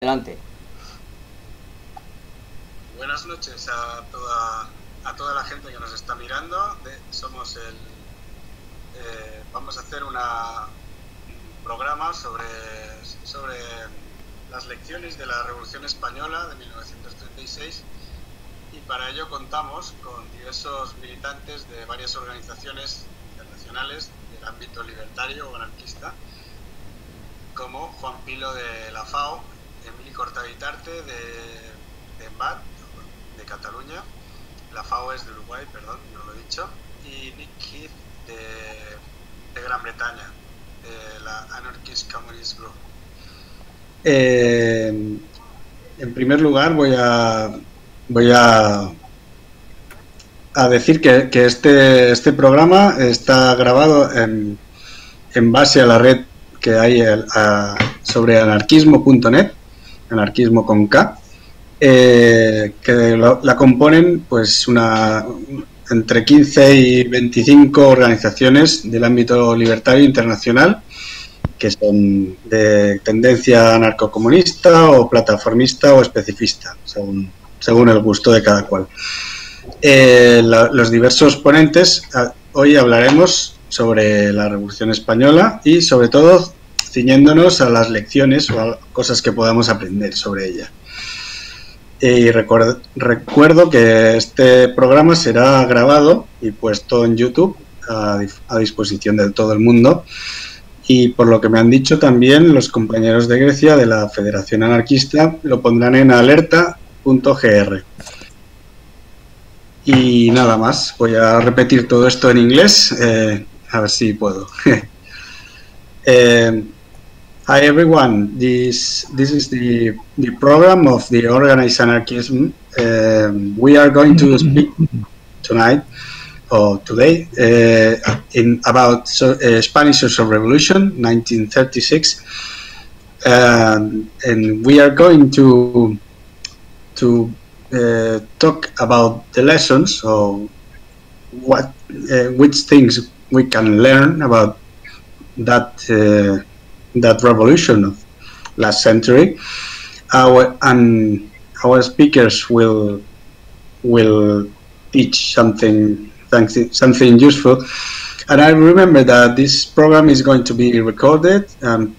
Adelante. Buenas noches a toda la gente que nos está mirando. Vamos a hacer un programa sobre las lecciones de la Revolución Española de 1936, y para ello contamos con diversos militantes de varias organizaciones internacionales del ámbito libertario o anarquista, como Juan Pilo de la FAO, Emili Cortavitarte de EMBAT, de Cataluña, la FAO es de Uruguay, perdón, no lo he dicho, y Nick Heath de Gran Bretaña, de la Anarchist Communist Group. En primer lugar voy a decir que este programa está grabado en base a la red que hay sobre anarquismo.net, anarquismo con K, que la componen pues entre 15 y 25 organizaciones del ámbito libertario internacional, que son de tendencia anarcocomunista o plataformista o especifista, según el gusto de cada cual. Los diversos ponentes, hoy hablaremos sobre la Revolución Española y sobre todo ciñéndonos a las lecciones o a cosas que podamos aprender sobre ella. Y recuerdo que este programa será grabado y puesto en YouTube a disposición de todo el mundo, y por lo que me han dicho también los compañeros de Grecia de la Federación Anarquista lo pondrán en alerta.gr. Y nada más, voy a repetir todo esto en inglés, a ver si puedo. Hi everyone, this is the program of the Organized Anarchism. We are going to speak tonight or today about Spanish Social Revolution 1936, and we are going to talk about the lessons or which things we can learn about that revolution of last century. Our speakers will teach something useful. And I remember that this program is going to be recorded and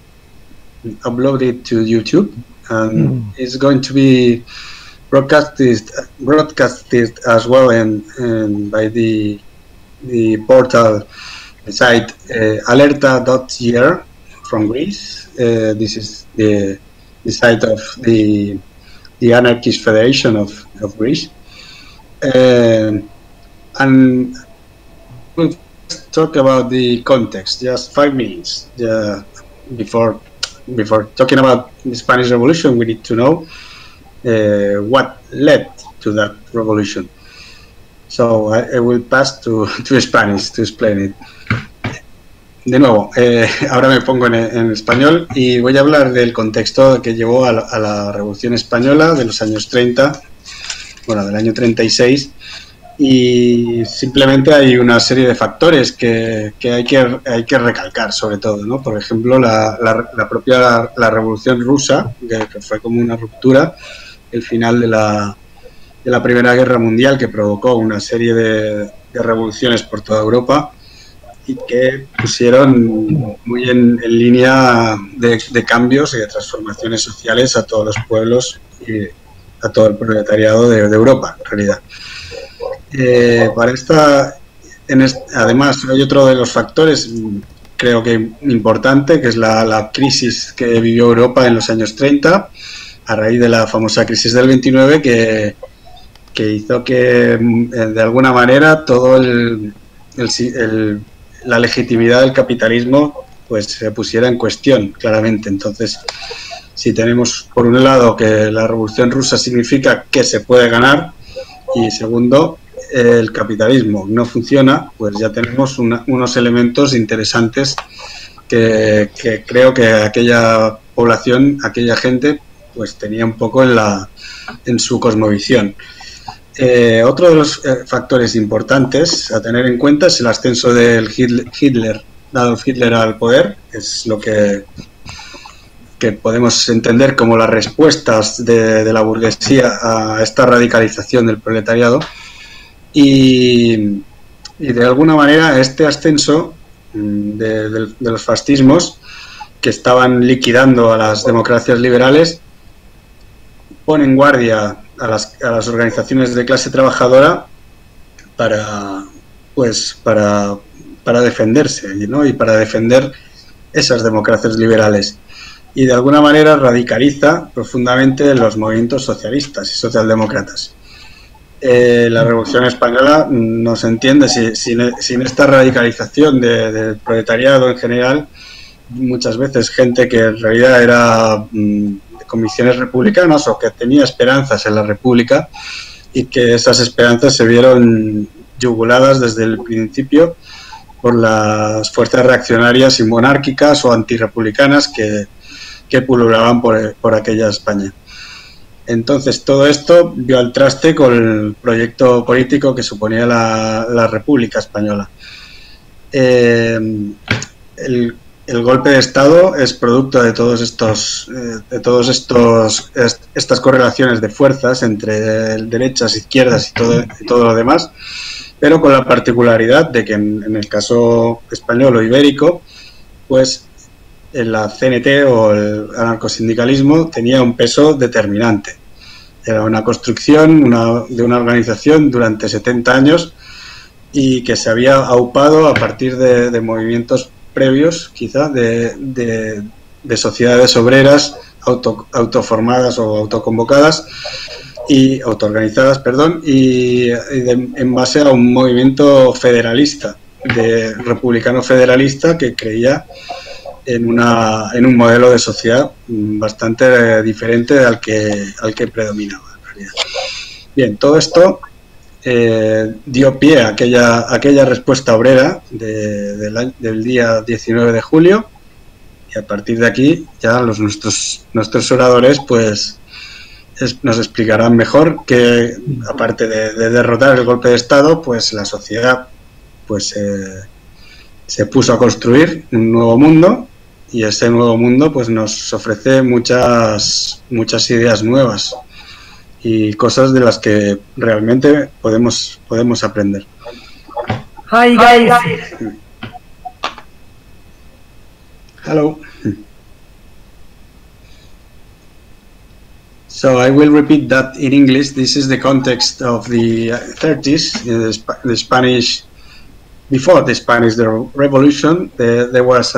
uploaded to YouTube, and it's going to be broadcasted as well by the portal site alerta.gr from Greece. This is the site of the Anarchist Federation of Greece. And we'll talk about the context, just 5 minutes. Before talking about the Spanish Revolution, we need to know what led to that revolution. So I will pass to Spanish to explain it. De nuevo, ahora me pongo en español y voy a hablar del contexto que llevó a la Revolución Española de los años 30, bueno, del año 36, y simplemente hay una serie de factores que hay que recalcar, sobre todo, ¿no? Por ejemplo, la propia Revolución Rusa, que fue como una ruptura, el final de la Primera Guerra Mundial, que provocó una serie de revoluciones por toda Europa y que pusieron muy en línea de cambios y de transformaciones sociales a todos los pueblos y a todo el proletariado de Europa, en realidad. Además, hay otro de los factores, creo que importante, que es la crisis que vivió Europa en los años 30, a raíz de la famosa crisis del 29, que hizo que, de alguna manera, todo la legitimidad del capitalismo pues se pusiera en cuestión, claramente. Entonces, si tenemos, por un lado, que la Revolución Rusa significa que se puede ganar, y segundo, el capitalismo no funciona, pues ya tenemos unos elementos interesantes que creo que aquella población, aquella gente, pues tenía un poco en su cosmovisión. Otro de los factores importantes a tener en cuenta es el ascenso del Adolf Hitler al poder, es lo que que podemos entender como las respuestas de la burguesía a esta radicalización del proletariado, y de alguna manera este ascenso de los fascismos que estaban liquidando a las democracias liberales pone en guardia a las organizaciones de clase trabajadora para defenderse, ¿no? Y para defender esas democracias liberales, y de alguna manera radicaliza profundamente los movimientos socialistas y socialdemócratas. La Revolución Española no se entiende sin esta radicalización del proletariado en general. Muchas veces gente que en realidad era de convicciones republicanas o que tenía esperanzas en la República, y que esas esperanzas se vieron yuguladas desde el principio por las fuerzas reaccionarias y monárquicas o antirrepublicanas que pululaban por aquella España. Entonces todo esto dio al traste con el proyecto político que suponía la República Española. El golpe de Estado es producto de estas correlaciones de fuerzas entre derechas, izquierdas y todo lo demás, pero con la particularidad de que en el caso español o ibérico, pues la CNT o el anarcosindicalismo tenía un peso determinante. Era una construcción de una organización durante 70 años y que se había aupado a partir de movimientos previos, quizá, de sociedades obreras autoformadas o autoconvocadas y autoorganizadas, en base a un movimiento federalista, republicano federalista, que creía en un modelo de sociedad bastante diferente al que predominaba en realidad. Bien, todo esto dio pie a aquella respuesta obrera del día 19 de julio, y a partir de aquí ya nuestros oradores pues nos explicarán mejor que, aparte de derrotar el golpe de Estado, pues la sociedad pues se puso a construir un nuevo mundo, y ese nuevo mundo pues nos ofrece muchas ideas nuevas y cosas de las que realmente podemos aprender. Hi guys. Hello. So I will repeat that in English. This is the context of the 30s, the Spanish, before the Spanish Revolution. There was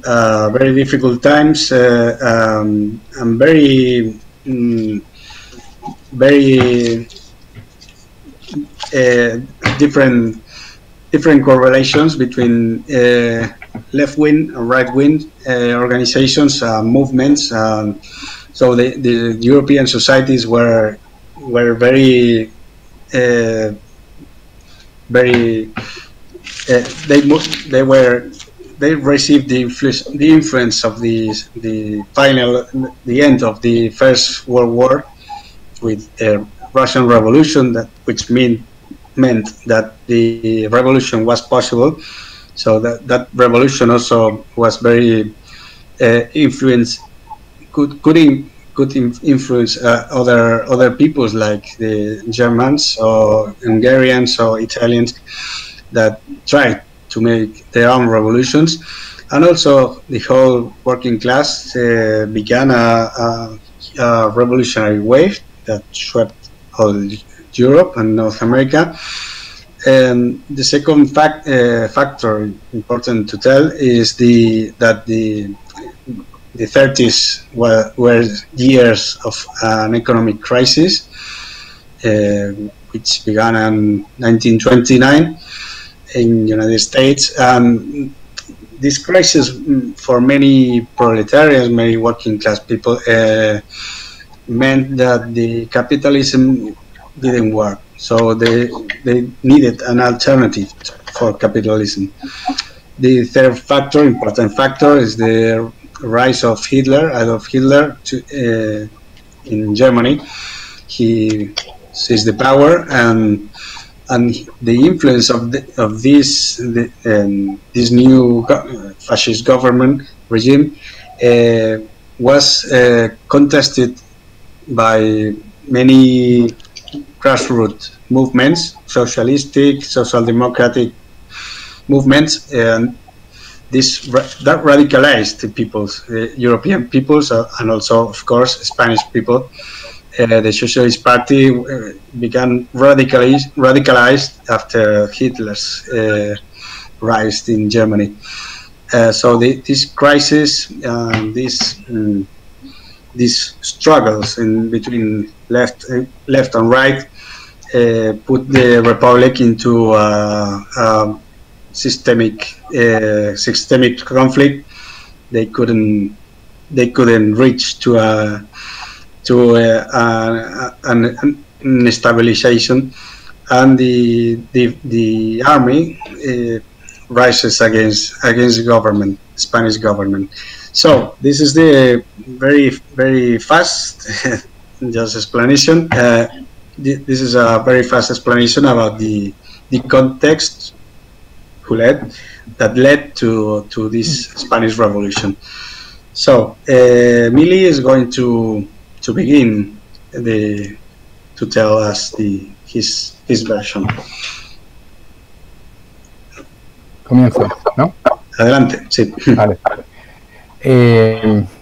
very difficult times and very different correlations between left-wing and right-wing organizations, movements. So the European societies were very they received the influence of the end of the First World War with the Russian Revolution, which meant that the revolution was possible. So that revolution also was very influenced. Could influence other peoples like the Germans or Hungarians or Italians that tried to make their own revolutions, and also the whole working class began a revolutionary wave that swept all Europe and North America. And the second factor important to tell is that the 30s were years of an economic crisis, which began in 1929 in the United States. This crisis for many proletarians, many working class people, meant that the capitalism didn't work. So they needed an alternative for capitalism. The third important factor, is the rise of Adolf Hitler, in Germany. He seized the power, and the influence of this new fascist government regime was contested by many grassroots movements, socialistic, social democratic movements, and that radicalized the peoples, European peoples, and also, of course, Spanish people. The Socialist Party began radicalized after Hitler's rise in Germany. So this crisis, these struggles in between left and right, put the Republic into systemic conflict. They couldn't reach to an stabilization, and the army rises against government, Spanish government. So this is the very fast just explanation. This is a very fast explanation about the context that led to this Spanish Revolution. So Mili is going to begin to tell us his version. Comienzo, ¿no? Adelante, sí. Vale.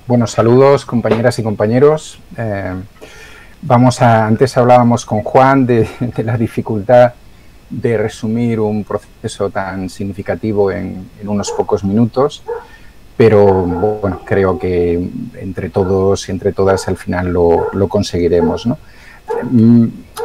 Bueno, saludos compañeras y compañeros. Antes hablábamos con Juan de la dificultad de resumir un proceso tan significativo en unos pocos minutos, pero bueno, creo que entre todos y entre todas al final lo conseguiremos, ¿no?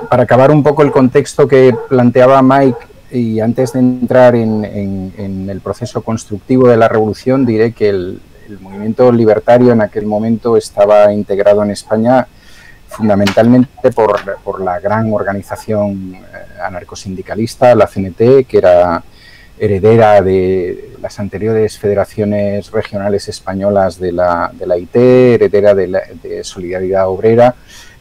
Para acabar un poco el contexto que planteaba Mike, y antes de entrar en el proceso constructivo de la revolución, diré que el movimiento libertario en aquel momento estaba integrado en España fundamentalmente por la gran organización anarcosindicalista, la CNT, que era heredera de las anteriores federaciones regionales españolas de la IT, heredera de Solidaridad Obrera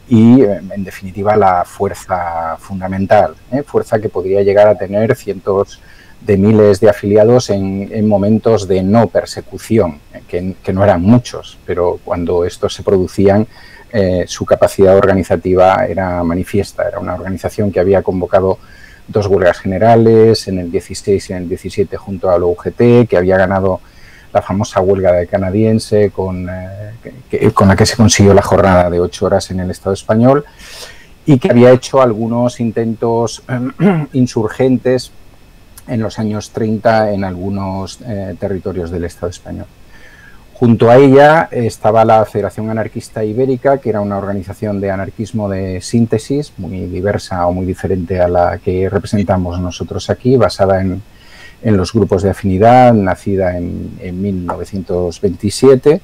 y, en definitiva, la fuerza fundamental, fuerza que podría llegar a tener cientos de miles de afiliados en momentos de no persecución, que no eran muchos, pero cuando estos se producían, su capacidad organizativa era manifiesta. Era una organización que había convocado 2 huelgas generales en el 16 y en el 17 junto a la UGT, que había ganado la famosa huelga de canadiense con la que se consiguió la jornada de 8 horas en el Estado español, y que había hecho algunos intentos insurgentes en los años 30 en algunos territorios del Estado español. Junto a ella estaba la Federación Anarquista Ibérica, que era una organización de anarquismo de síntesis, muy diversa o muy diferente a la que representamos nosotros aquí, basada en los grupos de afinidad, nacida en 1927.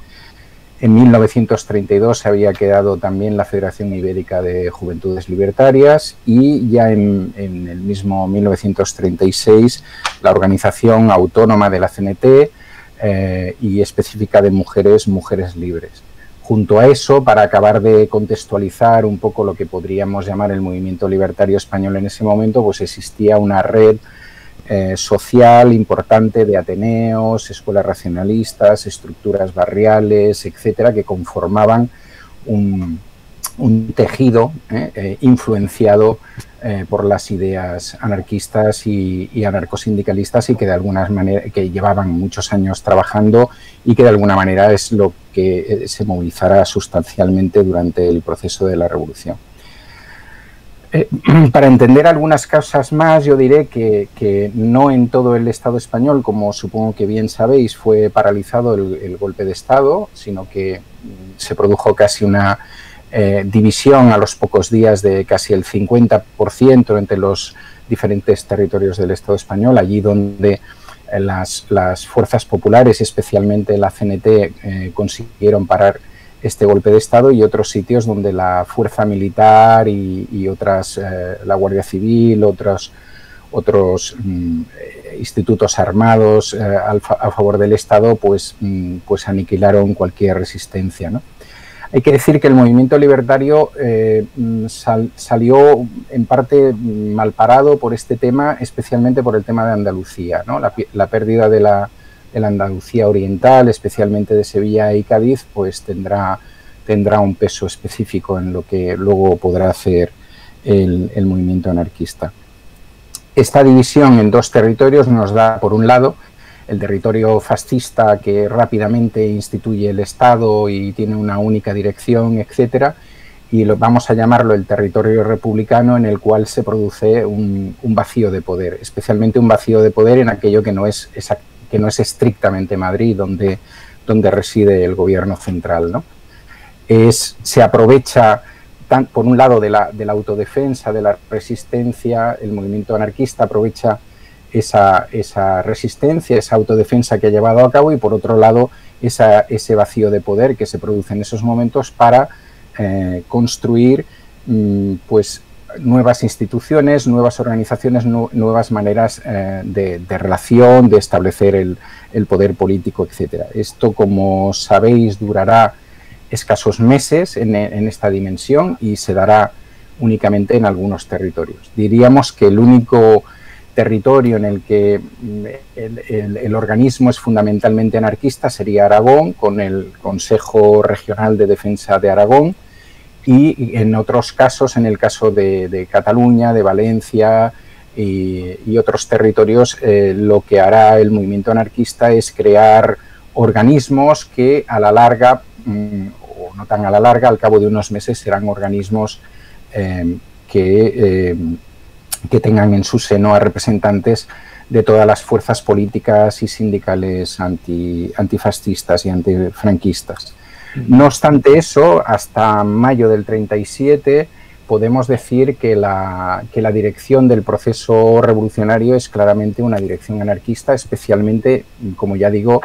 En 1932 se había quedado también la Federación Ibérica de Juventudes Libertarias, y ya en el mismo 1936 la organización autónoma de la CNT, y específica de mujeres libres. Junto a eso, para acabar de contextualizar un poco lo que podríamos llamar el movimiento libertario español en ese momento, pues existía una red social importante de ateneos, escuelas racionalistas, estructuras barriales, etcétera, que conformaban un tejido influenciado por las ideas anarquistas y anarcosindicalistas, y que de alguna manera que llevaban muchos años trabajando, y que de alguna manera es lo que se movilizará sustancialmente durante el proceso de la revolución. Para entender algunas causas más, yo diré que no en todo el Estado español, como supongo que bien sabéis, fue paralizado el golpe de Estado, sino que se produjo casi una división a los pocos días de casi el 50% entre los diferentes territorios del Estado español, allí donde las fuerzas populares, especialmente la CNT, consiguieron parar este golpe de Estado, y otros sitios donde la fuerza militar y otras, la Guardia Civil, otros institutos armados a favor del Estado, pues aniquilaron cualquier resistencia, ¿no? Hay que decir que el movimiento libertario salió en parte mal parado por este tema, especialmente por el tema de Andalucía, ¿no? La pérdida de la el Andalucía Oriental, especialmente de Sevilla y Cádiz, pues tendrá un peso específico en lo que luego podrá hacer el movimiento anarquista. Esta división en dos territorios nos da, por un lado, el territorio fascista que rápidamente instituye el Estado y tiene una única dirección, etcétera, y vamos a llamarlo el territorio republicano, en el cual se produce un vacío de poder, especialmente un vacío de poder en aquello que no es estrictamente Madrid, donde reside el gobierno central, ¿no? Se aprovecha, por un lado, de la autodefensa, de la resistencia. El movimiento anarquista aprovecha esa resistencia, esa autodefensa que ha llevado a cabo, y por otro lado ese vacío de poder que se produce en esos momentos para construir pues nuevas instituciones, nuevas organizaciones, nuevas maneras de relación, de establecer el poder político, etcétera. Esto, como sabéis, durará escasos meses en esta dimensión y se dará únicamente en algunos territorios. Diríamos que el único territorio en el que el organismo es fundamentalmente anarquista sería Aragón, con el Consejo Regional de Defensa de Aragón, y en otros casos, en el caso de Cataluña, de Valencia y otros territorios, lo que hará el movimiento anarquista es crear organismos que a la larga, o no tan a la larga, al cabo de unos meses serán organismos que tengan en su seno a representantes de todas las fuerzas políticas y sindicales antifascistas y antifranquistas. No obstante eso, hasta mayo del 37 podemos decir que la dirección del proceso revolucionario es claramente una dirección anarquista, especialmente, como ya digo,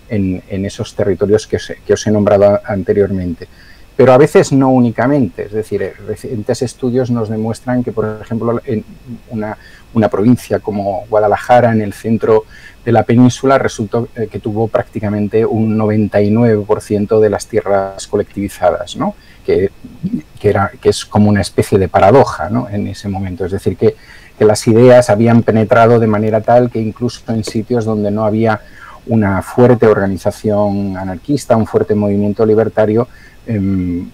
en esos territorios que os he nombrado anteriormente. Pero a veces no únicamente, es decir, recientes estudios nos demuestran que, por ejemplo, en una provincia como Guadalajara, en el centro de la península, resultó que tuvo prácticamente un 99% de las tierras colectivizadas, ¿no? que es como una especie de paradoja, ¿no? En ese momento. Es decir, que las ideas habían penetrado de manera tal que incluso en sitios donde no había una fuerte organización anarquista, un fuerte movimiento libertario,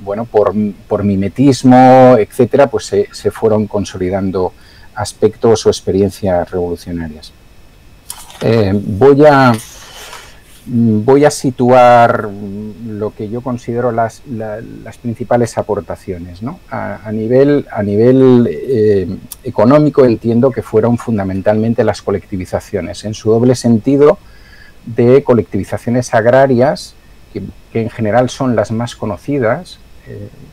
bueno, por mimetismo, etcétera, pues se fueron consolidando aspectos o experiencias revolucionarias. Voy a situar lo que yo considero las principales aportaciones, ¿no? A nivel económico, entiendo que fueron fundamentalmente las colectivizaciones, en su doble sentido de colectivizaciones agrarias, que en general son las más conocidas,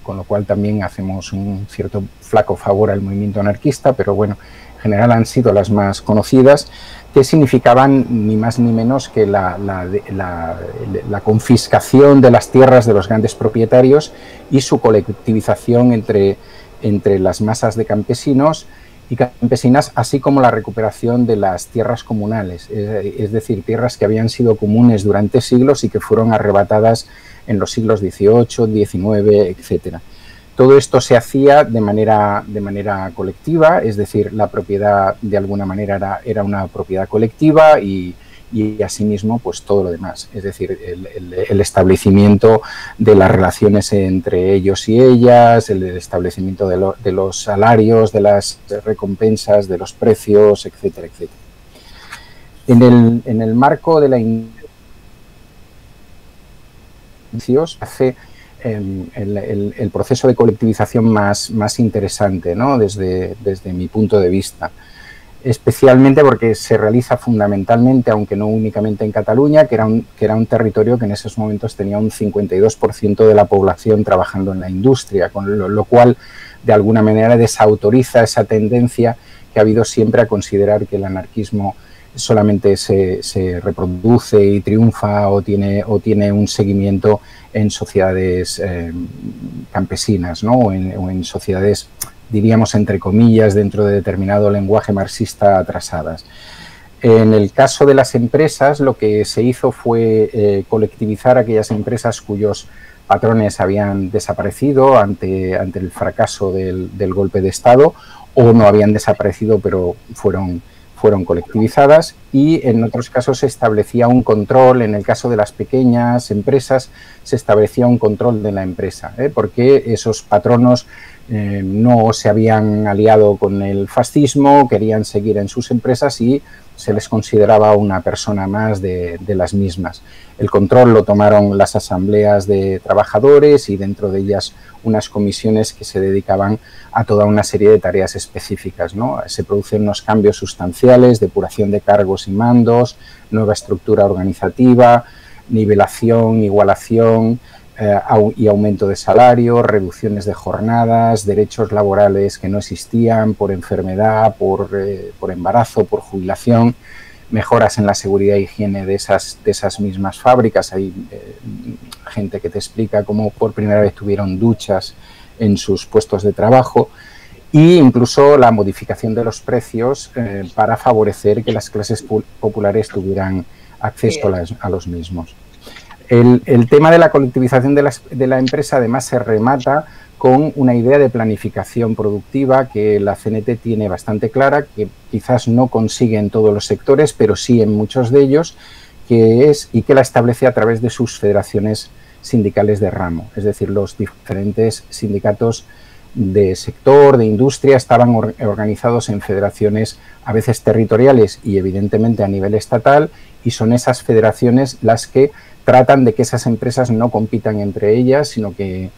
con lo cual también hacemos un cierto flaco favor al movimiento anarquista, pero bueno, en general han sido las más conocidas, que significaban ni más ni menos que la confiscación de las tierras de los grandes propietarios y su colectivización entre las masas de campesinos y campesinas, así como la recuperación de las tierras comunales, es decir, tierras que habían sido comunes durante siglos y que fueron arrebatadas en los siglos XVIII, XIX, etcétera. Todo esto se hacía de manera colectiva, es decir, la propiedad de alguna manera era una propiedad colectiva y asimismo pues todo lo demás, es decir, el establecimiento de las relaciones entre ellos y ellas, el establecimiento de los salarios, de las recompensas, de los precios, etcétera, etcétera. En el marco de la hace el proceso de colectivización más interesante, ¿no? desde mi punto de vista, especialmente porque se realiza fundamentalmente, aunque no únicamente en Cataluña, que era un territorio que en esos momentos tenía un 52% de la población trabajando en la industria, con lo cual de alguna manera desautoriza esa tendencia que ha habido siempre a considerar que el anarquismo solamente se reproduce y triunfa o tiene un seguimiento en sociedades campesinas, ¿no? o en sociedades, diríamos entre comillas, dentro de determinado lenguaje marxista, atrasadas. En el caso de las empresas, lo que se hizo fue colectivizar aquellas empresas cuyos patrones habían desaparecido ante el fracaso del golpe de Estado, o no habían desaparecido pero fueron fueron colectivizadas, y en otros casos se establecía un control. En el caso de las pequeñas empresas se establecía un control de la empresa, porque esos patronos no se habían aliado con el fascismo, querían seguir en sus empresas y se les consideraba una persona más de las mismas. El control lo tomaron las asambleas de trabajadores y dentro de ellas unas comisiones que se dedicaban a toda una serie de tareas específicas, ¿no? Se producen unos cambios sustanciales, depuración de cargos y mandos, nueva estructura organizativa, nivelación, igualación y aumento de salario, reducciones de jornadas, derechos laborales que no existían por enfermedad, por embarazo, por jubilación, mejoras en la seguridad e higiene de esas mismas fábricas. Hay gente que te explica cómo por primera vez tuvieron duchas en sus puestos de trabajo, e incluso la modificación de los precios para favorecer que las clases populares tuvieran acceso a los mismos. El tema de la colectivización de la empresa además se remata con una idea de planificación productiva que la CNT tiene bastante clara, que quizás no consigue en todos los sectores, pero sí en muchos de ellos, que la establece a través de sus federaciones sindicales de ramo. Es decir, los diferentes sindicatos de sector, de industria, estaban organizados en federaciones a veces territoriales y evidentemente a nivel estatal, y son esas federaciones las que tratan de que esas empresas no compitan entre ellas, sino que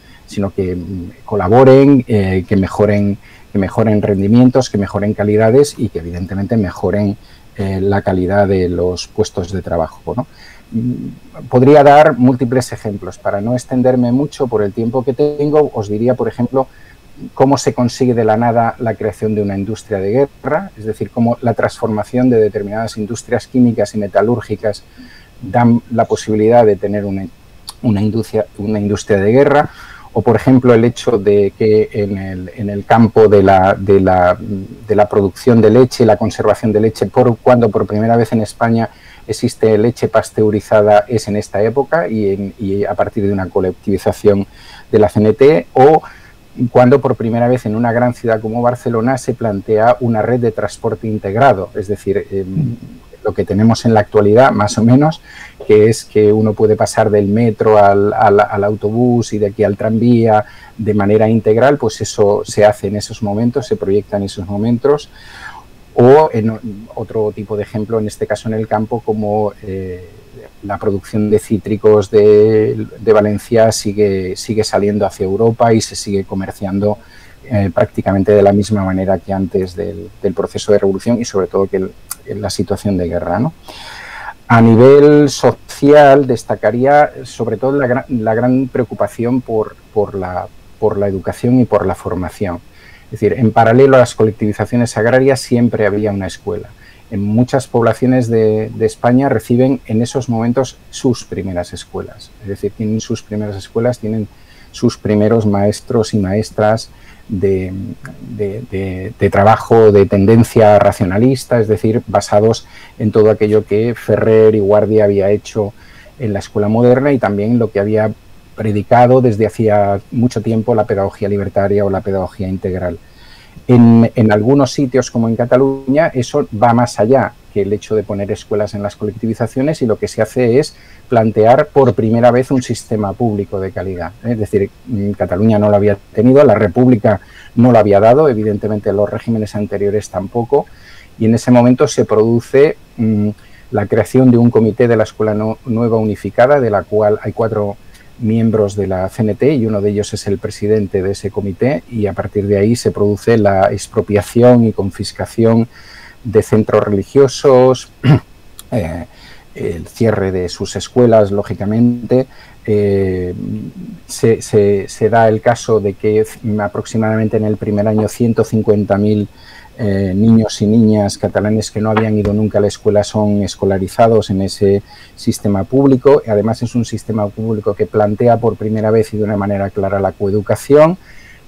colaboren, que mejoren rendimientos, que mejoren calidades y que evidentemente mejoren la calidad de los puestos de trabajo, ¿no? Podría dar múltiples ejemplos. Para no extenderme mucho por el tiempo que tengo, os diría, por ejemplo, cómo se consigue de la nada la creación de una industria de guerra, es decir, cómo la transformación de determinadas industrias químicas y metalúrgicas dan la posibilidad de tener una industria de guerra, o por ejemplo el hecho de que en el campo de la producción de leche, la conservación de leche, cuando por primera vez en España existe leche pasteurizada, es en esta época y a partir de una colectivización de la CNT, o cuando por primera vez en una gran ciudad como Barcelona se plantea una red de transporte integrado, es decir, lo que tenemos en la actualidad, más o menos, que es que uno puede pasar del metro al autobús y de aquí al tranvía de manera integral, pues eso se hace en esos momentos, se proyecta en esos momentos. O en otro tipo de ejemplo, en este caso en el campo, como la producción de cítricos de Valencia sigue saliendo hacia Europa y se sigue comerciando prácticamente de la misma manera que antes del proceso de revolución y sobre todo que en la situación de guerra, ¿no? A nivel social destacaría sobre todo la gran preocupación por la educación y por la formación. Es decir, en paralelo a las colectivizaciones agrarias siempre había una escuela. En muchas poblaciones de España reciben en esos momentos sus primeras escuelas. Es decir, tienen sus primeras escuelas, tienen sus primeros maestros y maestras de trabajo de tendencia racionalista, es decir, basados en todo aquello que Ferrer y Guardia había hecho en la escuela moderna y también lo que había predicado desde hacía mucho tiempo la pedagogía libertaria o la pedagogía integral. En algunos sitios, como en Cataluña, eso va más allá que el hecho de poner escuelas en las colectivizaciones, y lo que se hace es plantear por primera vez un sistema público de calidad. Es decir, Cataluña no lo había tenido, la República no lo había dado, evidentemente los regímenes anteriores tampoco, y en ese momento se produce la creación de un comité de la Escuela Nueva Unificada, de la cual hay 4 miembros de la CNT y uno de ellos es el presidente de ese comité, y a partir de ahí se produce la expropiación y confiscación de centros religiosos, el cierre de sus escuelas, lógicamente. Se da el caso de que aproximadamente en el primer año 150.000 niños y niñas catalanes que no habían ido nunca a la escuela son escolarizados en ese sistema público. Además es un sistema público que plantea por primera vez y de una manera clara la coeducación,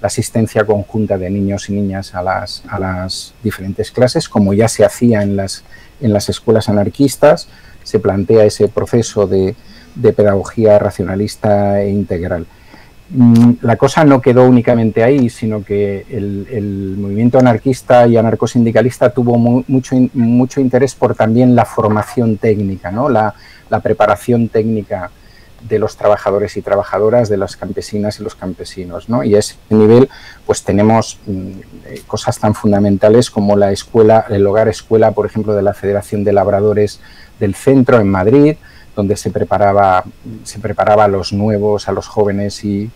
la asistencia conjunta de niños y niñas a las diferentes clases, como ya se hacía en las escuelas anarquistas. Se plantea ese proceso de pedagogía racionalista e integral. la cosa no quedó únicamente ahí, sino que el movimiento anarquista y anarcosindicalista tuvo mucho interés por también la formación técnica, ¿no? La preparación técnica de los trabajadores y trabajadoras, de las campesinas y los campesinos, ¿no? Y a ese nivel pues tenemos cosas tan fundamentales como la escuela, el hogar escuela, por ejemplo, de la Federación de Labradores del Centro en Madrid, donde se preparaba a los nuevos, a los jóvenes y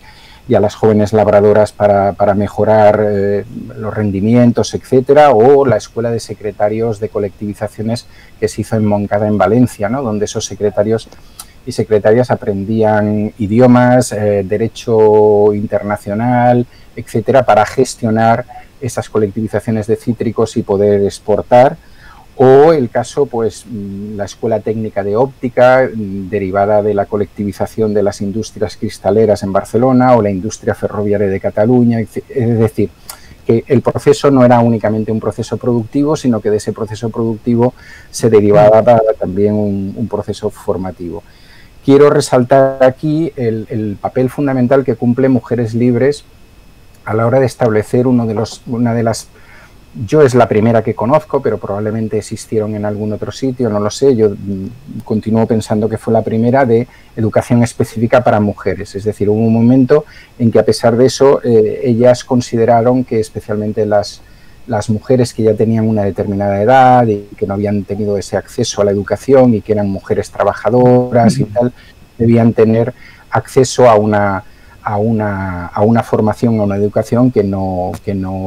a las jóvenes labradoras para mejorar los rendimientos, etcétera, o la Escuela de Secretarios de Colectivizaciones que se hizo en Moncada, en Valencia, ¿no? Donde esos secretarios y secretarias aprendían idiomas, derecho internacional, etcétera, para gestionar esas colectivizaciones de cítricos y poder exportar. O el caso, pues, la Escuela Técnica de Óptica, derivada de la colectivización de las industrias cristaleras en Barcelona, o la industria ferroviaria de Cataluña. Es decir, que el proceso no era únicamente un proceso productivo, sino que de ese proceso productivo se derivaba también un proceso formativo. Quiero resaltar aquí el papel fundamental que cumple Mujeres Libres a la hora de establecer una de las... Yo es la primera que conozco, pero probablemente existieron en algún otro sitio, no lo sé. Yo continúo pensando que fue la primera de educación específica para mujeres. Es decir, hubo un momento en que, a pesar de eso, ellas consideraron que especialmente las mujeres que ya tenían una determinada edad y que no habían tenido ese acceso a la educación y que eran mujeres trabajadoras y tal, debían tener acceso a una formación, a una educación que no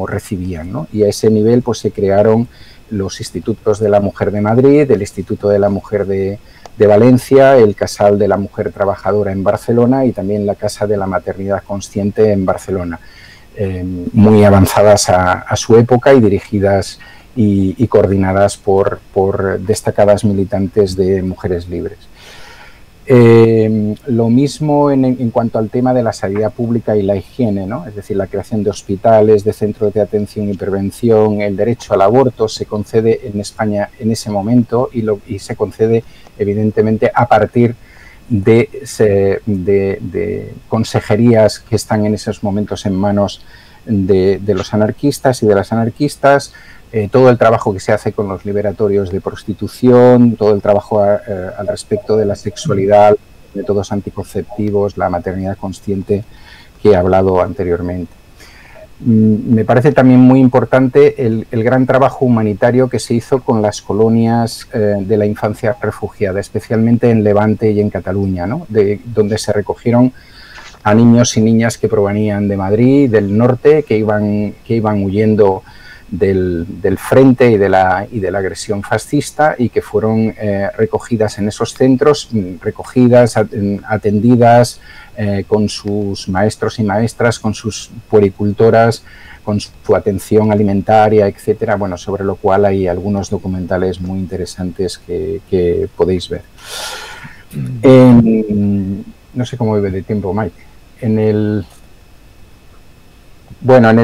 recibían, ¿no? Y a ese nivel pues se crearon los institutos de la mujer de Madrid, el Instituto de la Mujer de Valencia, el Casal de la Mujer Trabajadora en Barcelona y también la Casa de la Maternidad Consciente en Barcelona, muy avanzadas a su época y dirigidas y coordinadas por destacadas militantes de Mujeres Libres. Lo mismo en cuanto al tema de la sanidad pública y la higiene, ¿no? Es decir, la creación de hospitales, de centros de atención y prevención, el derecho al aborto se concede en España en ese momento y se concede evidentemente a partir de consejerías que están en esos momentos en manos de los anarquistas y de las anarquistas. Todo el trabajo que se hace con los liberatorios de prostitución, todo el trabajo al respecto de la sexualidad, métodos anticonceptivos, la maternidad consciente que he hablado anteriormente. Me parece también muy importante el gran trabajo humanitario que se hizo con las colonias de la infancia refugiada, especialmente en Levante y en Cataluña, ¿no? Donde se recogieron a niños y niñas que provenían de Madrid, del norte, que iban huyendo del frente y de la agresión fascista y que fueron recogidas en esos centros, atendidas con sus maestros y maestras, con sus puericultoras, con su atención alimentaria, etcétera. Bueno, sobre lo cual hay algunos documentales muy interesantes que podéis ver. No sé cómo vive de tiempo, Mike. En el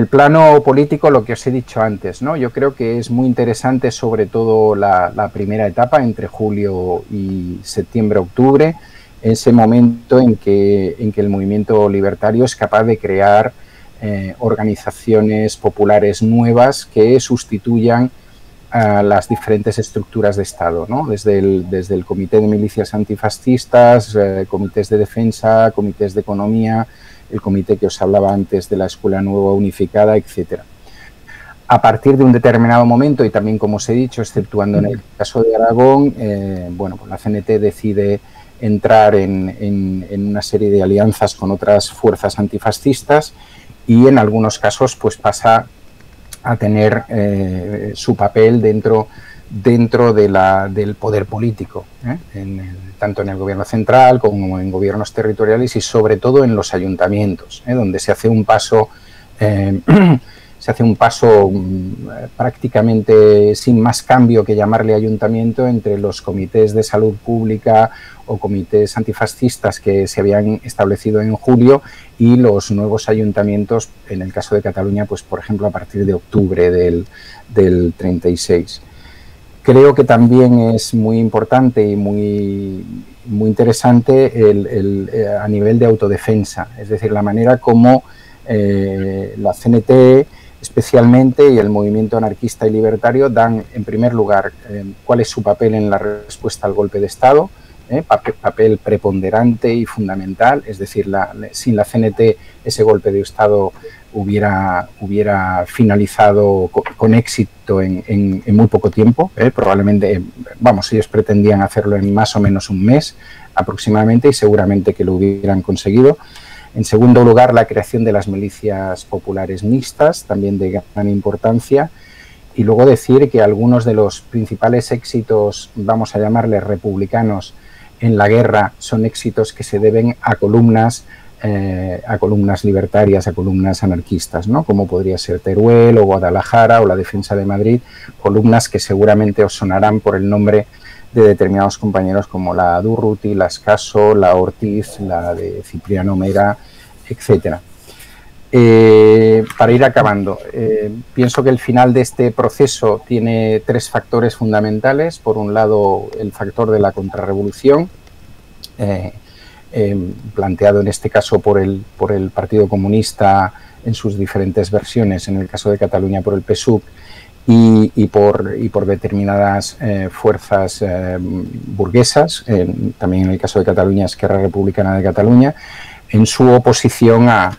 plano político, lo que os he dicho antes, ¿no? Yo creo que es muy interesante, sobre todo la primera etapa, entre julio y septiembre-octubre, ese momento en que el movimiento libertario es capaz de crear organizaciones populares nuevas que sustituyan a las diferentes estructuras de Estado, ¿no? Desde el Comité de Milicias Antifascistas, comités de defensa, comités de economía, el comité que os hablaba antes de la Escuela Nueva Unificada, etcétera. A partir de un determinado momento, y también, como os he dicho, exceptuando en el caso de Aragón, pues la CNT decide entrar en una serie de alianzas con otras fuerzas antifascistas y en algunos casos pues pasa a tener su papel dentro del poder político, tanto en el gobierno central como en gobiernos territoriales y sobre todo en los ayuntamientos, donde se hace un paso prácticamente sin más cambio que llamarle ayuntamiento entre los comités de salud pública o comités antifascistas que se habían establecido en julio y los nuevos ayuntamientos, en el caso de Cataluña, pues por ejemplo a partir de octubre del 36. creo que también es muy importante y muy interesante a nivel de autodefensa, es decir, la manera como la CNT especialmente y el movimiento anarquista y libertario dan, en primer lugar, cuál es su papel en la respuesta al golpe de Estado, papel preponderante y fundamental, es decir, sin la CNT ese golpe de Estado hubiera finalizado con éxito en muy poco tiempo, probablemente, vamos, ellos pretendían hacerlo en más o menos un mes aproximadamente y seguramente que lo hubieran conseguido. En segundo lugar, la creación de las milicias populares mixtas, también de gran importancia. Y luego decir que algunos de los principales éxitos, vamos a llamarles republicanos, en la guerra son éxitos que se deben a columnas libertarias, a columnas anarquistas, ¿no? Como podría ser Teruel o Guadalajara o la Defensa de Madrid, columnas que seguramente os sonarán por el nombre de determinados compañeros como la Durruti, la Escaso, la Ortiz, la de Cipriano Mera, etcétera. Para ir acabando, pienso que el final de este proceso tiene tres factores fundamentales. Por un lado, el factor de la contrarrevolución, planteado en este caso por el Partido Comunista en sus diferentes versiones, en el caso de Cataluña por el PSUC, y por determinadas fuerzas burguesas, también en el caso de Cataluña, Esquerra Republicana de Cataluña, en su oposición a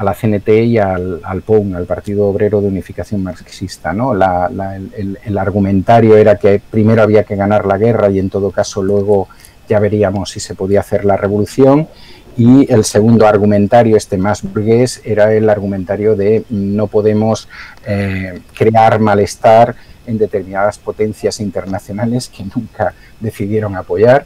la CNT y al POUM, al Partido Obrero de Unificación Marxista, ¿no? El argumentario era que primero había que ganar la guerra y en todo caso luego ya veríamos si se podía hacer la revolución. Y el segundo argumentario, más burgués, era el argumentario de no podemos crear malestar en determinadas potencias internacionales que nunca decidieron apoyar,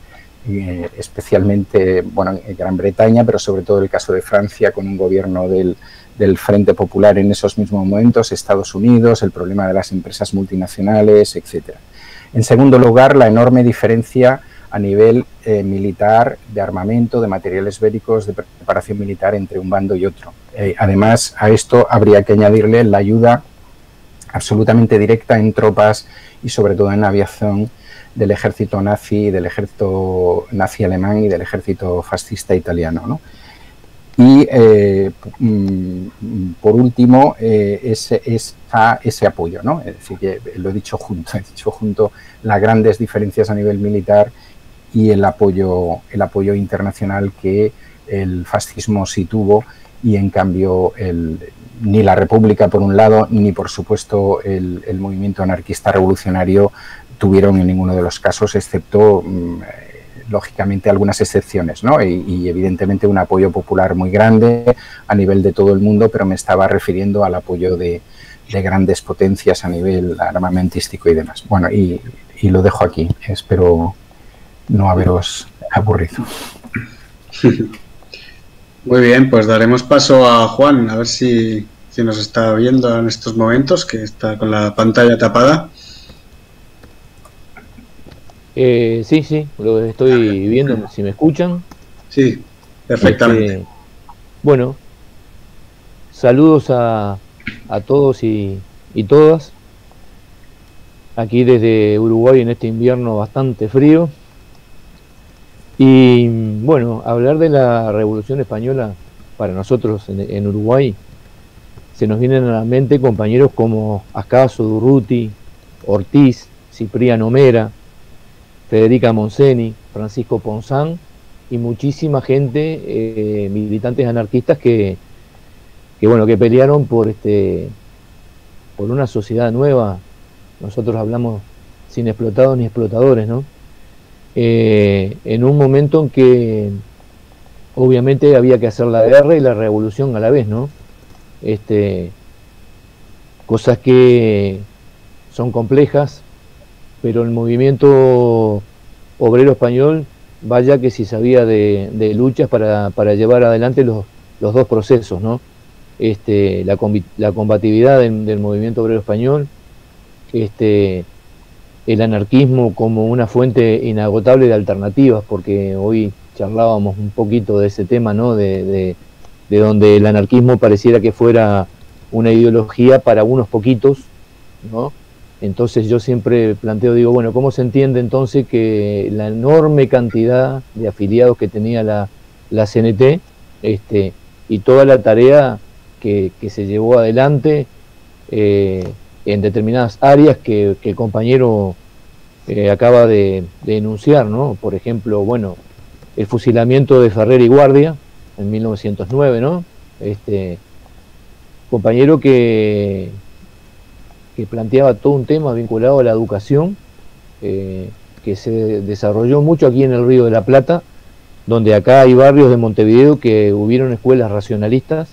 especialmente, bueno, en Gran Bretaña, pero sobre todo el caso de Francia, con un gobierno del Frente Popular en esos mismos momentos, Estados Unidos, el problema de las empresas multinacionales, etcétera. En segundo lugar, la enorme diferencia a nivel militar, de armamento, de materiales bélicos, de preparación militar entre un bando y otro. Además, a esto habría que añadirle la ayuda absolutamente directa en tropas y sobre todo en aviación del ejército nazi alemán y del ejército fascista italiano, ¿no? Y por último, ese apoyo, ¿no? Es decir, que lo he dicho junto las grandes diferencias a nivel militar y el apoyo internacional que el fascismo sí tuvo, y en cambio ni la República por un lado ni por supuesto el movimiento anarquista revolucionario tuvieron en ninguno de los casos, excepto lógicamente algunas excepciones, ¿no? Y evidentemente un apoyo popular muy grande a nivel de todo el mundo, pero me estaba refiriendo al apoyo de grandes potencias a nivel armamentístico y demás. Bueno, y lo dejo aquí. Espero no haberos aburrido. Muy bien, pues daremos paso a Juan, a ver si nos está viendo en estos momentos, que está con la pantalla tapada. Sí, lo estoy viendo, si me escuchan. Sí, perfectamente. Bueno, saludos a todos y todas. Aquí desde Uruguay en este invierno bastante frío. Y bueno, hablar de la Revolución Española para nosotros en Uruguay, se nos vienen a la mente compañeros como Ascaso, Durruti, Ortiz, Cipriano Mera, Federica Montseny, Francisco Ponzán y muchísima gente, militantes anarquistas que pelearon por una sociedad nueva. Nosotros hablamos sin explotados ni explotadores, ¿no? En un momento en que obviamente había que hacer la guerra y la revolución a la vez, ¿no? Cosas que son complejas, pero el movimiento obrero español, vaya que si sabía de luchas para llevar adelante los dos procesos, ¿no? La combatividad del movimiento obrero español, el anarquismo como una fuente inagotable de alternativas, porque hoy charlábamos un poquito de ese tema, ¿no? De donde el anarquismo pareciera que fuera una ideología para unos poquitos, ¿no? Entonces yo siempre planteo, digo, bueno, ¿cómo se entiende entonces que la enorme cantidad de afiliados que tenía la CNT, y toda la tarea que se llevó adelante en determinadas áreas que el compañero acaba de enunciar, ¿no? Por ejemplo, bueno, el fusilamiento de Ferrer y Guardia en 1909, ¿no? Compañero que planteaba todo un tema vinculado a la educación, que se desarrolló mucho aquí en el Río de la Plata, donde acá hay barrios de Montevideo que hubieron escuelas racionalistas,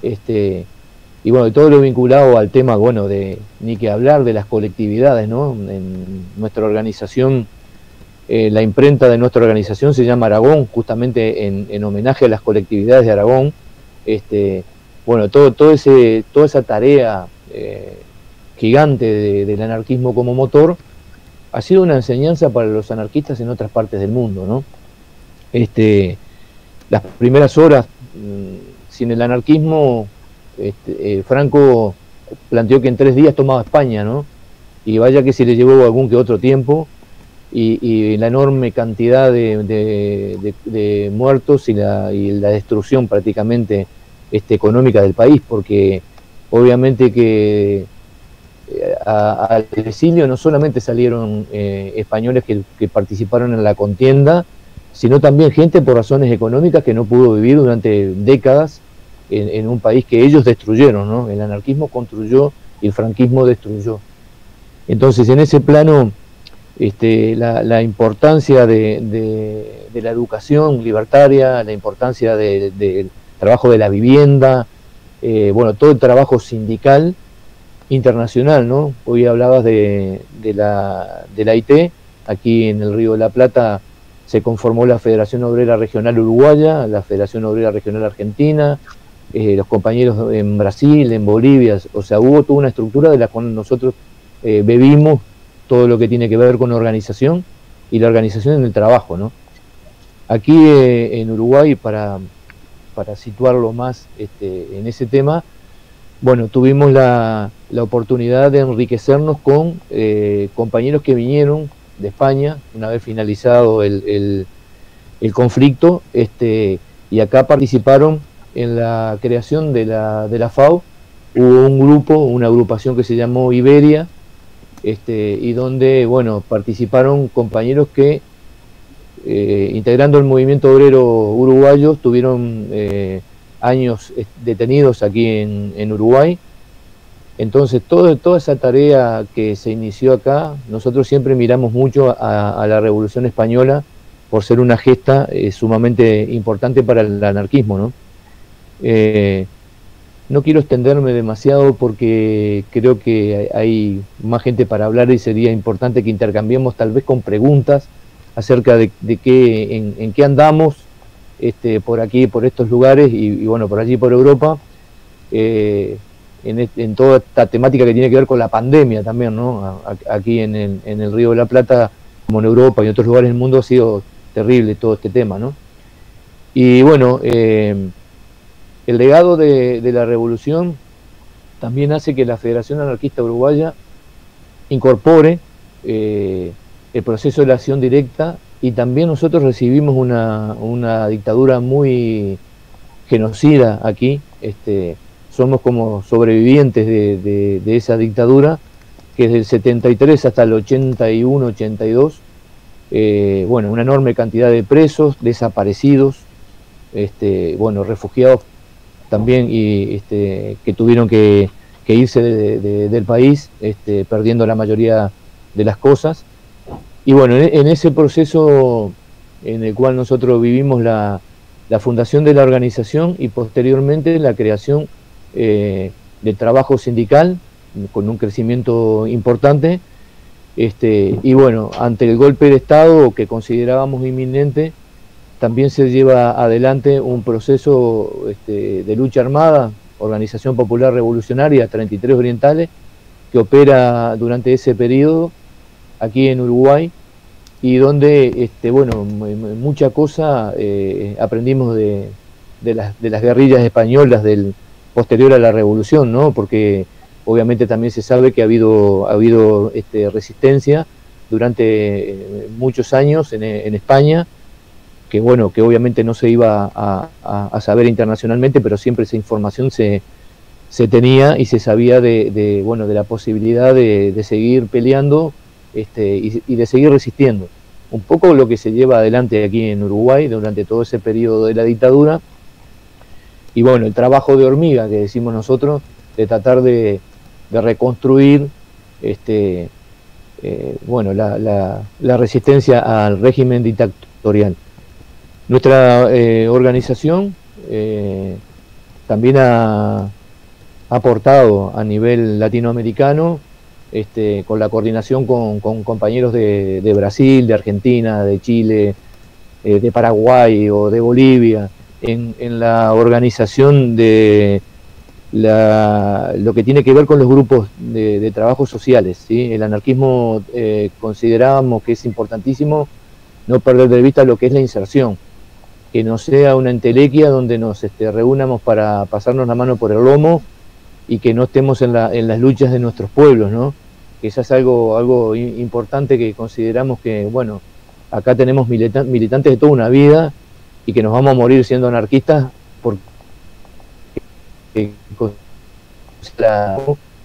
y bueno, todo lo vinculado al tema, bueno, de ni que hablar de las colectividades, ¿no? En nuestra organización, la imprenta de nuestra organización se llama Aragón, justamente en homenaje a las colectividades de Aragón. Bueno, toda esa tarea gigante del anarquismo como motor ha sido una enseñanza para los anarquistas en otras partes del mundo, ¿no? Las primeras horas, sin el anarquismo, Franco planteó que en 3 días tomaba España, ¿no? Y vaya que se le llevó algún que otro tiempo, y la enorme cantidad de muertos y la destrucción prácticamente económica del país, porque obviamente que al exilio no solamente salieron españoles que participaron en la contienda, sino también gente por razones económicas que no pudo vivir durante décadas en un país que ellos destruyeron, ¿no? El anarquismo construyó y el franquismo destruyó. Entonces, en ese plano, la importancia de la educación libertaria, la importancia del trabajo de la vivienda, bueno, todo el trabajo sindical internacional, ¿no? Hoy hablabas de la IT. Aquí en el Río de la Plata se conformó la Federación Obrera Regional Uruguaya, la Federación Obrera Regional Argentina, los compañeros en Brasil, en Bolivia, o sea, hubo toda una estructura de la cual nosotros bebimos todo lo que tiene que ver con organización y la organización en el trabajo, ¿no? Aquí en Uruguay, para situarlo más en ese tema, bueno, tuvimos la oportunidad de enriquecernos con compañeros que vinieron de España una vez finalizado el conflicto, y acá participaron en la creación de la FAO. Hubo un grupo, una agrupación que se llamó Iberia, y donde, bueno, participaron compañeros que, integrando el movimiento obrero uruguayo, tuvieron años detenidos aquí en Uruguay. Entonces, toda esa tarea que se inició acá, nosotros siempre miramos mucho a la Revolución Española por ser una gesta sumamente importante para el anarquismo, ¿no? No quiero extenderme demasiado porque creo que hay más gente para hablar y sería importante que intercambiemos tal vez con preguntas acerca de qué, en qué andamos por aquí, por estos lugares y bueno, por allí, por Europa, en toda esta temática que tiene que ver con la pandemia también, ¿no? Aquí en el Río de la Plata, como en Europa y en otros lugares del mundo, ha sido terrible todo este tema, ¿no? Y bueno, el legado de la revolución también hace que la Federación Anarquista Uruguaya incorpore el proceso de la acción directa, y también nosotros recibimos una dictadura muy genocida aquí. Somos como sobrevivientes de esa dictadura, que desde el 73 hasta el 81, 82, bueno, una enorme cantidad de presos, desaparecidos, bueno, refugiados también, y que tuvieron que irse del país, perdiendo la mayoría de las cosas. Y bueno, en ese proceso en el cual nosotros vivimos la fundación de la organización y posteriormente la creación del trabajo sindical con un crecimiento importante, y bueno, ante el golpe de Estado que considerábamos inminente, también se lleva adelante un proceso de lucha armada, Organización Popular Revolucionaria 33 Orientales, que opera durante ese periodo aquí en Uruguay, y donde, bueno, mucha cosa aprendimos de las guerrillas españolas posterior a la revolución, ¿no? Porque obviamente también se sabe que ha habido resistencia durante muchos años en España, que bueno, que obviamente no se iba a saber internacionalmente, pero siempre esa información se tenía y se sabía de la posibilidad de seguir peleando y de seguir resistiendo. Un poco lo que se lleva adelante aquí en Uruguay durante todo ese periodo de la dictadura, y bueno, el trabajo de hormiga que decimos nosotros, de tratar de reconstruir la resistencia al régimen dictatorial. Nuestra organización también ha aportado a nivel latinoamericano, con la coordinación con compañeros de Brasil, de Argentina, de Chile, de Paraguay o de Bolivia, en la organización de lo que tiene que ver con los grupos de trabajos sociales, ¿sí? El anarquismo considerábamos que es importantísimo no perder de vista lo que es la inserción, que no sea una entelequia donde nos reúnamos para pasarnos la mano por el lomo y que no estemos en las luchas de nuestros pueblos, ¿no? Que eso es algo importante, que consideramos que, bueno, acá tenemos militantes de toda una vida y que nos vamos a morir siendo anarquistas porque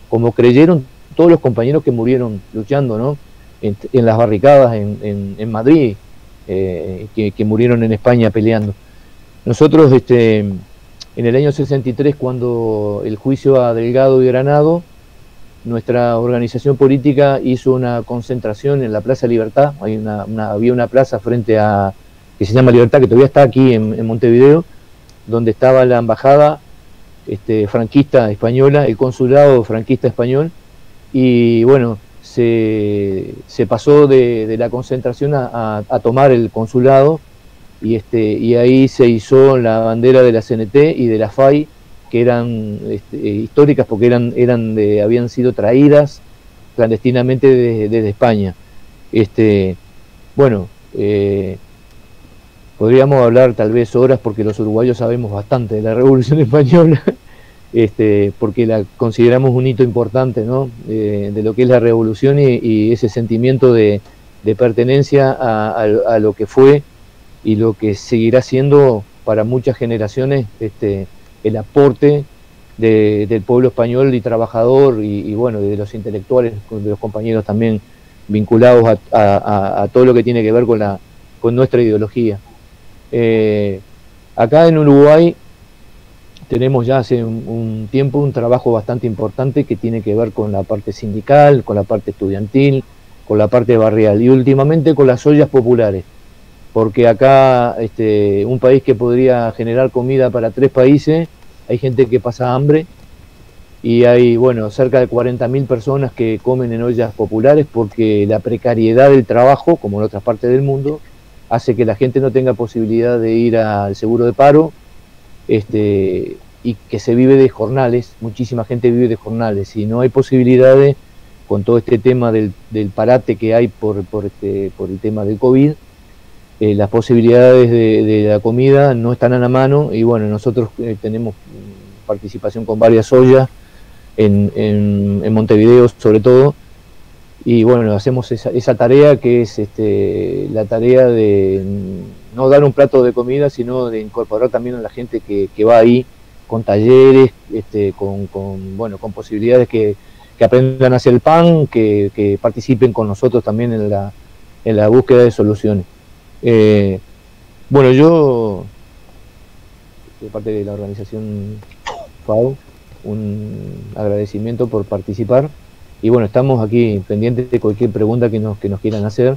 como creyeron todos los compañeros que murieron luchando, ¿no? En las barricadas en Madrid, que murieron en España peleando. Nosotros, en el año 63, cuando el juicio a Delgado y Granado, nuestra organización política hizo una concentración en la Plaza Libertad. Había una plaza frente a, que se llama Libertad, que todavía está aquí en Montevideo, donde estaba la embajada franquista española, el consulado franquista español, y bueno, se pasó de la concentración a tomar el consulado, y ahí se izó la bandera de la CNT y de la FAI, que eran históricas porque habían sido traídas clandestinamente desde España. Podríamos hablar tal vez horas, porque los uruguayos sabemos bastante de la Revolución Española, porque la consideramos un hito importante, ¿no? De lo que es la revolución y ese sentimiento de pertenencia a lo que fue y lo que seguirá siendo para muchas generaciones el aporte del pueblo español y trabajador, y bueno, de los intelectuales, de los compañeros también vinculados a todo lo que tiene que ver con nuestra ideología. Acá en Uruguay tenemos ya hace un tiempo un trabajo bastante importante que tiene que ver con la parte sindical, con la parte estudiantil, con la parte barrial y últimamente con las ollas populares, porque acá un país que podría generar comida para 3 países, hay gente que pasa hambre, y hay, bueno, cerca de 40.000 personas que comen en ollas populares, porque la precariedad del trabajo, como en otras partes del mundo, hace que la gente no tenga posibilidad de ir al seguro de paro, y que se vive de jornales. Muchísima gente vive de jornales, y no hay posibilidades, con todo este tema del parate que hay por el tema del COVID. Las posibilidades de la comida no están a la mano, y bueno, nosotros tenemos participación con varias ollas en Montevideo sobre todo, y bueno, hacemos esa tarea, que es la tarea de no dar un plato de comida, sino de incorporar también a la gente que va ahí, con talleres, con posibilidades que aprendan a hacer el pan, que participen con nosotros también en la búsqueda de soluciones. Yo, de parte de la organización FAO, un agradecimiento por participar, y bueno, estamos aquí pendientes de cualquier pregunta que nos quieran hacer,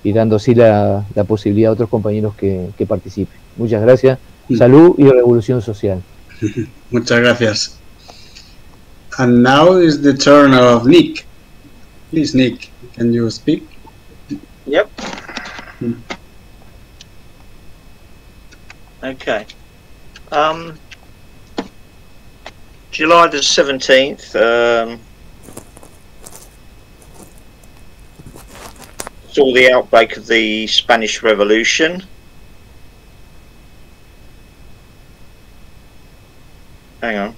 y dando así la posibilidad a otros compañeros que participen. Muchas gracias. Salud y revolución social. Muchas gracias. And now is the turn of Nick. Please, Nick, can you speak? Yep. Okay. July the 17th, saw the outbreak of the Spanish Revolution. Hang on.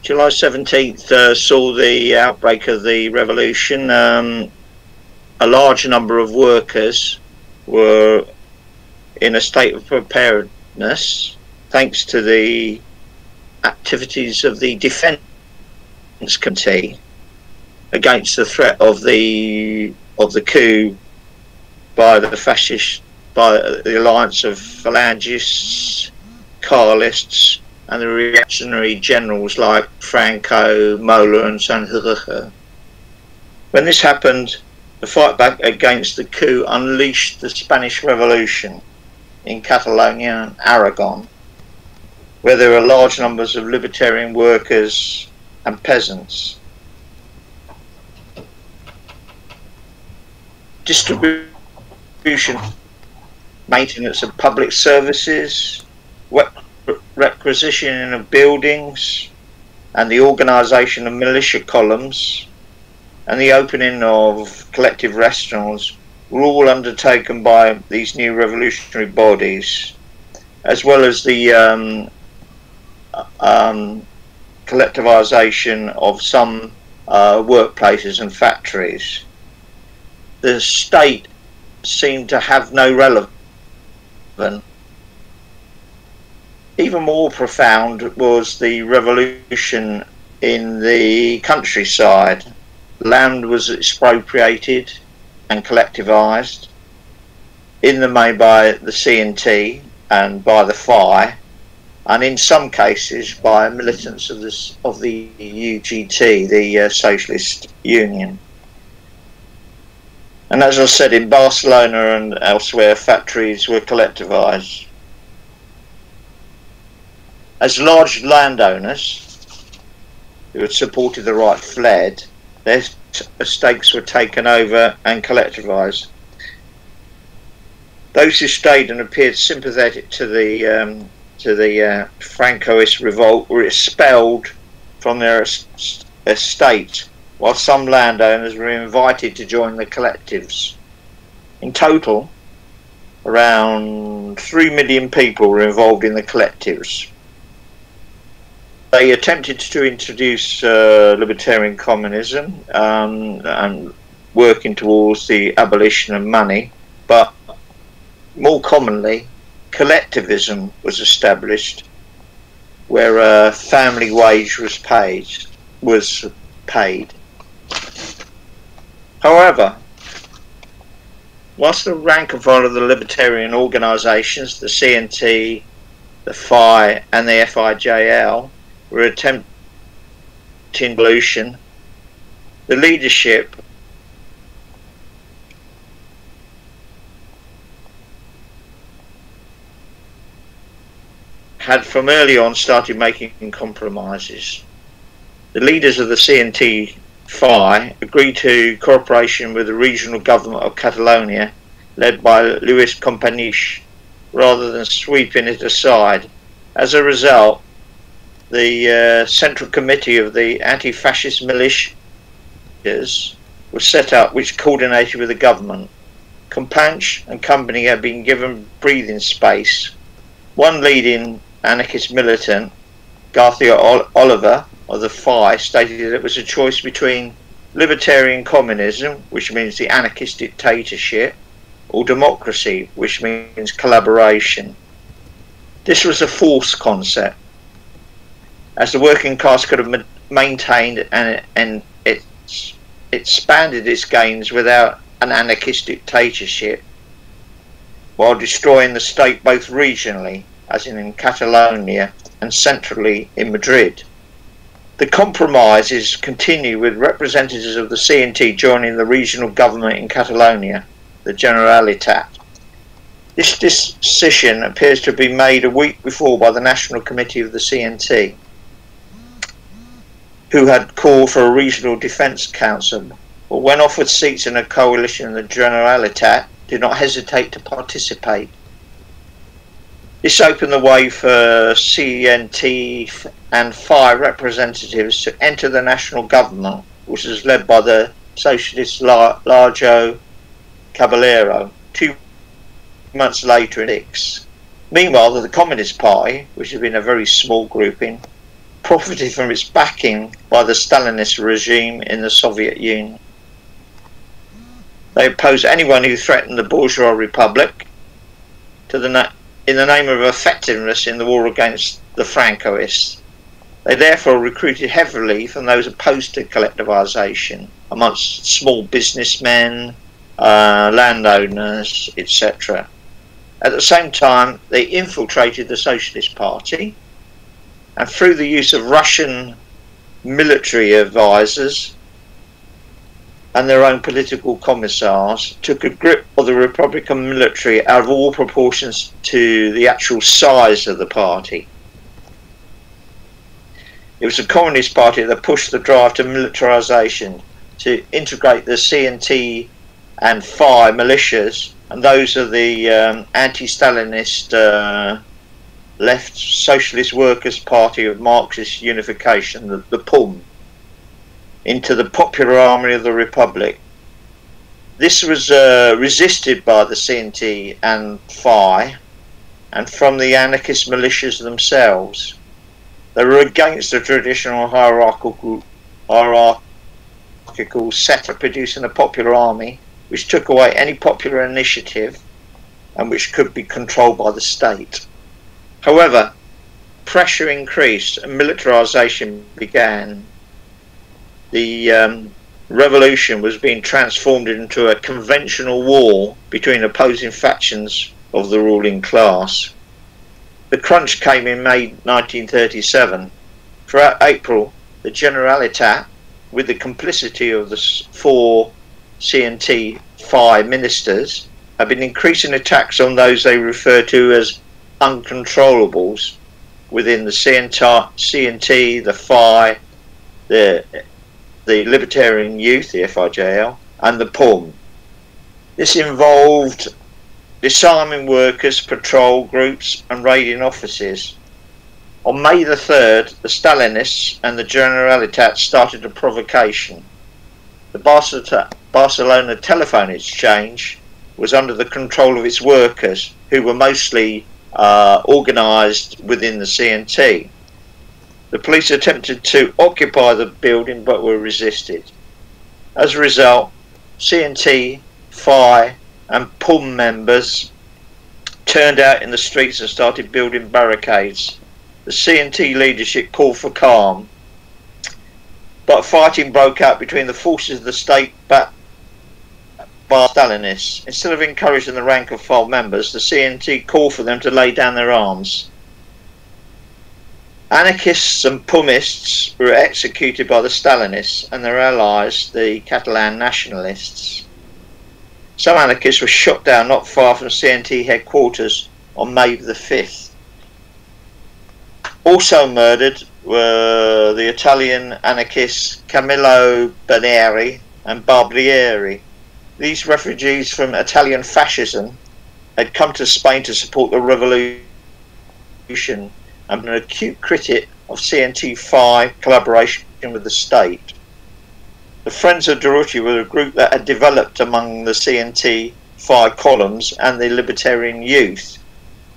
July 17th saw the outbreak of the revolution. A large number of workers were in a state of preparedness thanks to the activities of the Defence Committee against the threat of the coup by the alliance of Phalangists, Carlists, and the reactionary generals like Franco, Mola, and Sanjurjo. When this happened, the fight back against the coup unleashed the Spanish Revolution in Catalonia and Aragon, where there were large numbers of libertarian workers and peasants. Distribution, maintenance of public services, requisitioning of buildings, and the organisation of militia columns, and the opening of collective restaurants were all undertaken by these new revolutionary bodies, as well as the collectivisation of some workplaces and factories. The state seemed to have no relevance. Even more profound was the revolution in the countryside. Land was expropriated and collectivised, in the main by the CNT and by the FI, and in some cases by militants of the UGT, the Socialist Union. And as I said, in Barcelona and elsewhere, factories were collectivised. As large landowners who had supported the right fled, their estates were taken over and collectivised. Those who stayed and appeared sympathetic to the Francoist revolt were expelled from their estate, while some landowners were invited to join the collectives. In total, around 3 million people were involved in the collectives. They attempted to introduce libertarian communism and working towards the abolition of money, but more commonly, collectivism was established, where a family wage was paid. However, whilst the rank and file of the libertarian organisations, the CNT, the FI, and the FIJL, were attempting evolution, the leadership had from early on started making compromises. The leaders of the CNT FI agreed to cooperation with the regional government of Catalonia, led by Luis Companys, rather than sweeping it aside. As a result, the Central Committee of the Anti-Fascist Militias was set up, which coordinated with the government. Companys and company had been given breathing space. One leading anarchist militant, Garcia Oliver of the FI, stated that it was a choice between libertarian communism, which means the anarchist dictatorship, or democracy, which means collaboration. This was a false concept, as the working class could have maintained and expanded its gains without an anarchist dictatorship, while destroying the state both regionally, as in Catalonia, and centrally in Madrid. The compromises continue with representatives of the CNT joining the regional government in Catalonia, the Generalitat. This decision appears to have been made a week before by the National Committee of the CNT, who had called for a regional defence council, but when offered seats in a coalition, the Generalitat did not hesitate to participate. This opened the way for CNT and FI representatives to enter the national government, which was led by the socialist Largo Caballero 2 months later in 6. Meanwhile, the Communist Party, which had been a very small grouping, profited from its backing by the Stalinist regime in the Soviet Union. They opposed anyone who threatened the bourgeois republic in the name of effectiveness in the war against the Francoists. They therefore recruited heavily from those opposed to collectivisation amongst small businessmen, landowners, etc. At the same time, they infiltrated the Socialist Party, and through the use of Russian military advisors and their own political commissars, took a grip of the Republican military out of all proportions to the actual size of the party. It was the Communist Party that pushed the drive to militarisation, to integrate the CNT and FAI militias and those of the anti-Stalinist Left Socialist Workers' Party of Marxist Unification, the PUM, into the Popular Army of the Republic. This was resisted by the CNT and FAI and from the anarchist militias themselves. They were against the traditional hierarchical setup, producing a popular army which took away any popular initiative and which could be controlled by the state. However, pressure increased and militarisation began. The revolution was being transformed into a conventional war between opposing factions of the ruling class. The crunch came in May 1937. Throughout April, the Generalitat, with the complicity of the 4 CNT FAI ministers, had been increasing attacks on those they refer to as uncontrollables within the CNT, the FAI, the Libertarian Youth, the FIJL, and the PUM. This involved disarming workers, patrol groups, and raiding offices. On May the 3rd, the Stalinists and the Generalitat started a provocation. The Barcelona Telephone Exchange was under the control of its workers, who were mostly organised within the CNT. The police attempted to occupy the building but were resisted. As a result, CNT, FAI and PUM members turned out in the streets and started building barricades. The CNT leadership called for calm, but fighting broke out between the forces of the state backed by Stalinists. Instead of encouraging the rank and file members, the CNT called for them to lay down their arms. Anarchists and PUMists were executed by the Stalinists and their allies, the Catalan nationalists. Some anarchists were shot down not far from CNT headquarters on May the 5th. Also murdered were the Italian anarchists Camillo Berneri and Barbieri. These refugees from Italian fascism had come to Spain to support the revolution and an acute critic of CNT FAI collaboration with the state. The Friends of Durruti were a group that had developed among the CNT FAI columns and the Libertarian Youth.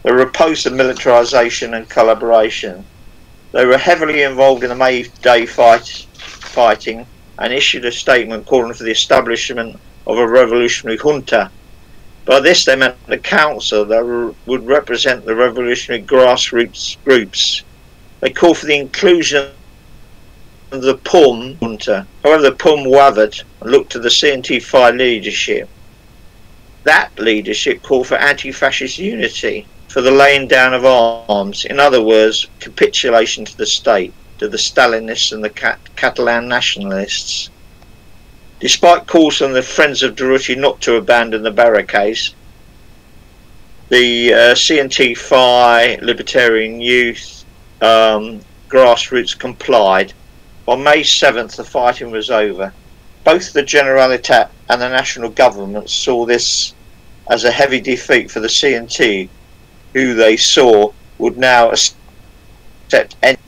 They were opposed to militarisation and collaboration. They were heavily involved in the May Day fighting and issued a statement calling for the establishment of a revolutionary junta. By this they meant the council that would represent the revolutionary grassroots groups. They called for the inclusion of the PUM junta. However, the PUM wavered and looked to the CNT FAI leadership. That leadership called for anti-fascist unity, for the laying down of arms, in other words, capitulation to the state, to the Stalinists and the Catalan nationalists. Despite calls from the Friends of Durruti not to abandon the barricades, the CNT FAI, Libertarian Youth, grassroots complied. On May 7th the fighting was over. Both the Generalitat and the national government saw this as a heavy defeat for the CNT, who they saw would now accept any.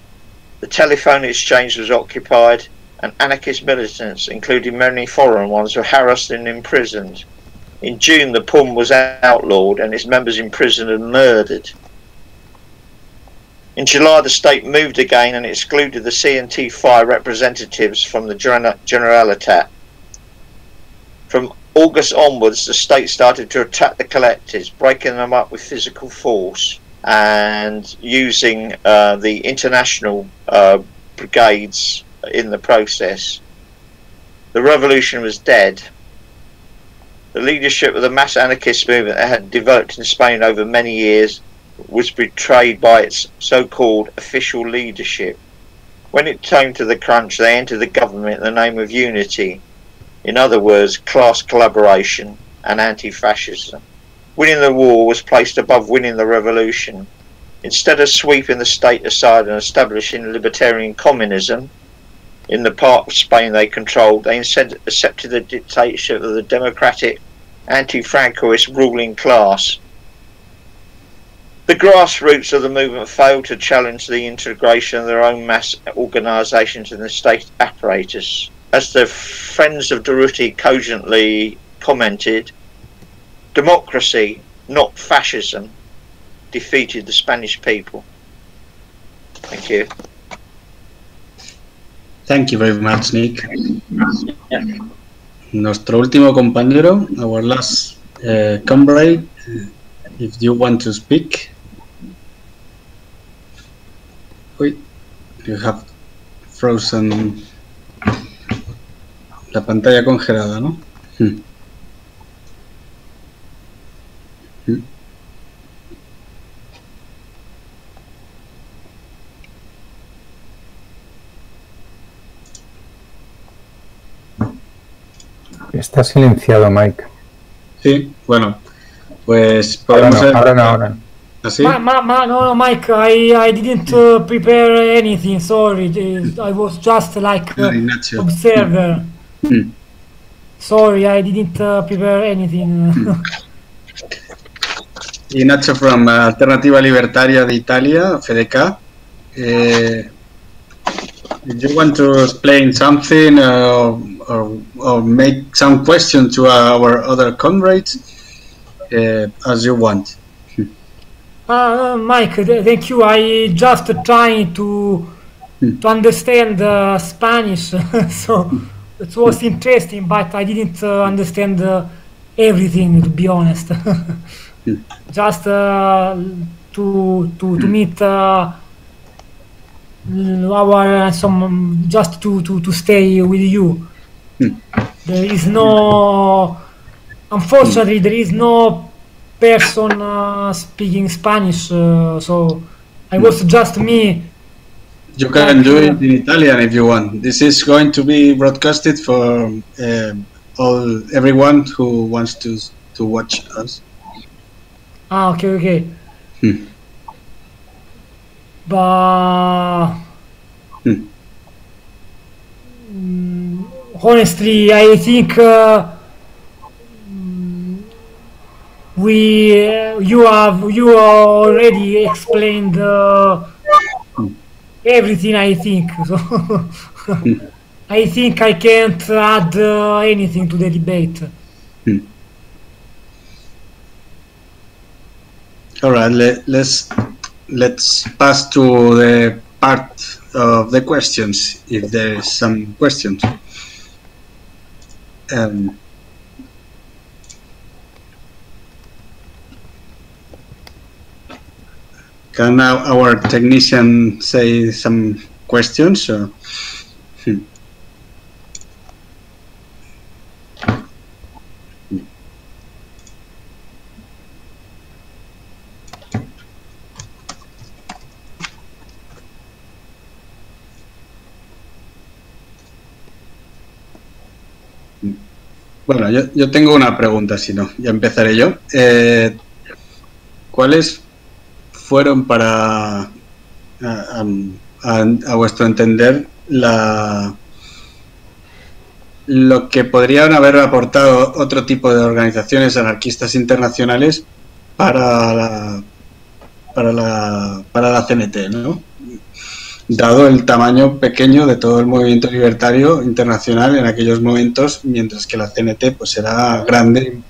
The telephone exchange was occupied, and anarchist militants, including many foreign ones, were harassed and imprisoned. In June the PUM was outlawed and its members imprisoned and murdered. In July, the state moved again and excluded the CNT FI representatives from the Generalitat. From August onwards, the state started to attack the collectors, breaking them up with physical force and using the international brigades in the process. The revolution was dead. The leadership of the mass anarchist movement that had developed in Spain over many years was betrayed by its so-called official leadership. When it came to the crunch, they entered the government in the name of unity. In other words, class collaboration and anti-fascism. Winning the war was placed above winning the revolution. Instead of sweeping the state aside and establishing libertarian communism in the part of Spain they controlled, they instead accepted the dictatorship of the democratic anti-Francoist ruling class. The grassroots of the movement failed to challenge the integration of their own mass organisations in the state apparatus. As the friends of Durruti cogently commented, democracy, not fascism, defeated the Spanish people. Thank you. Thank you very much, Nick. Nuestro último compañero, our last comrade, if you want to speak. Wait, you have frozen la pantalla congelada, ¿no? Está silenciado, Mike. Sí, bueno, pues Ahora podemos... no, ahora no. ¿Así? No, Mike, I didn't prepare anything, sorry. I was just like Ignacio. observer. Sorry, I didn't prepare anything. Ignacio from Alternativa Libertaria de Italia, FDK. If you want to explain something or make some question to our other comrades, as you want. Mike, thank you. I just trying to understand Spanish, so it was interesting, but I didn't understand everything, to be honest. Just to meet our just to stay with you. There is no, unfortunately, there is no person speaking Spanish, so I was just me. You can do it in Italian if you want. This is going to be broadcasted for everyone who wants to watch us. Okay. But honestly, I think you already explained everything, I think. So I think I can't add anything to the debate. All right, let's pass to the part of the questions, if there is some questions. Can our technician say some questions? Or? Bueno, yo tengo una pregunta, si no, ya empezaré yo. ¿Cuáles fueron para, a vuestro entender, lo que podrían haber aportado otro tipo de organizaciones anarquistas internacionales para la CNT, ¿no? Dado el tamaño pequeño de todo el movimiento libertario internacional en aquellos momentos, mientras que la CNT pues era grande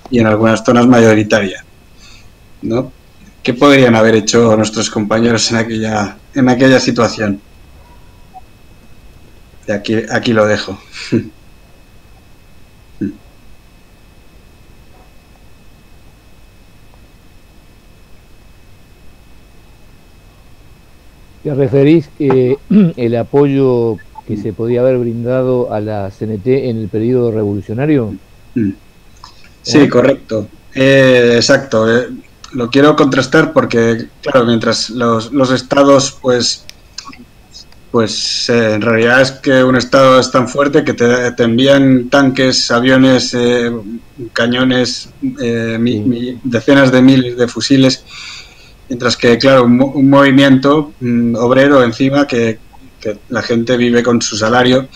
y en algunas zonas mayoritaria, ¿no? ¿Qué podrían haber hecho nuestros compañeros en aquella situación? Y aquí lo dejo. ¿Te referís el apoyo que se podía haber brindado a la CNT en el periodo revolucionario? Sí, correcto. Exacto. Lo quiero contrastar porque, claro, mientras los estados, pues en realidad es que un estado es tan fuerte que te envían tanques, aviones, cañones, decenas de miles de fusiles, mientras que, claro, un movimiento obrero encima que la gente vive con su salario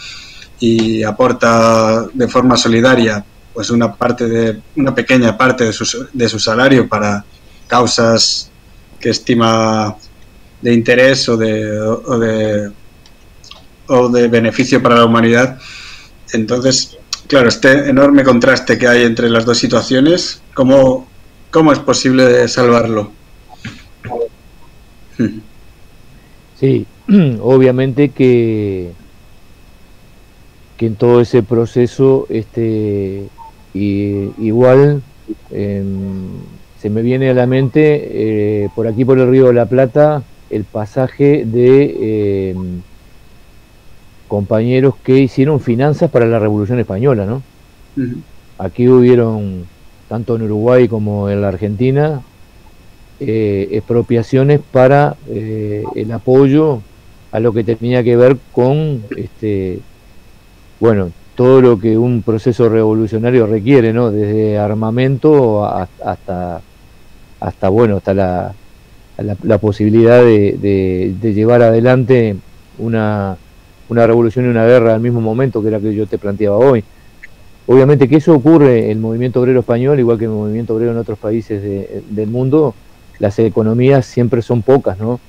y aporta de forma solidaria pues una pequeña parte de su salario para causas que estima de interés o de beneficio para la humanidad. Entonces, claro, este enorme contraste que hay entre las dos situaciones, ¿cómo es posible salvarlo? Sí, obviamente que en todo ese proceso igual se me viene a la mente por aquí por el Río de la Plata el pasaje de compañeros que hicieron finanzas para la Revolución Española, ¿no? Aquí hubieron, tanto en Uruguay como en la Argentina, expropiaciones para el apoyo a lo que tenía que ver con todo lo que un proceso revolucionario requiere, ¿no? Desde armamento hasta la posibilidad de llevar adelante una revolución y una guerra al mismo momento, que era que yo te planteaba hoy. Obviamente que eso ocurre en el movimiento obrero español, igual que en el movimiento obrero en otros países del mundo. Las economías siempre son pocas, ¿no?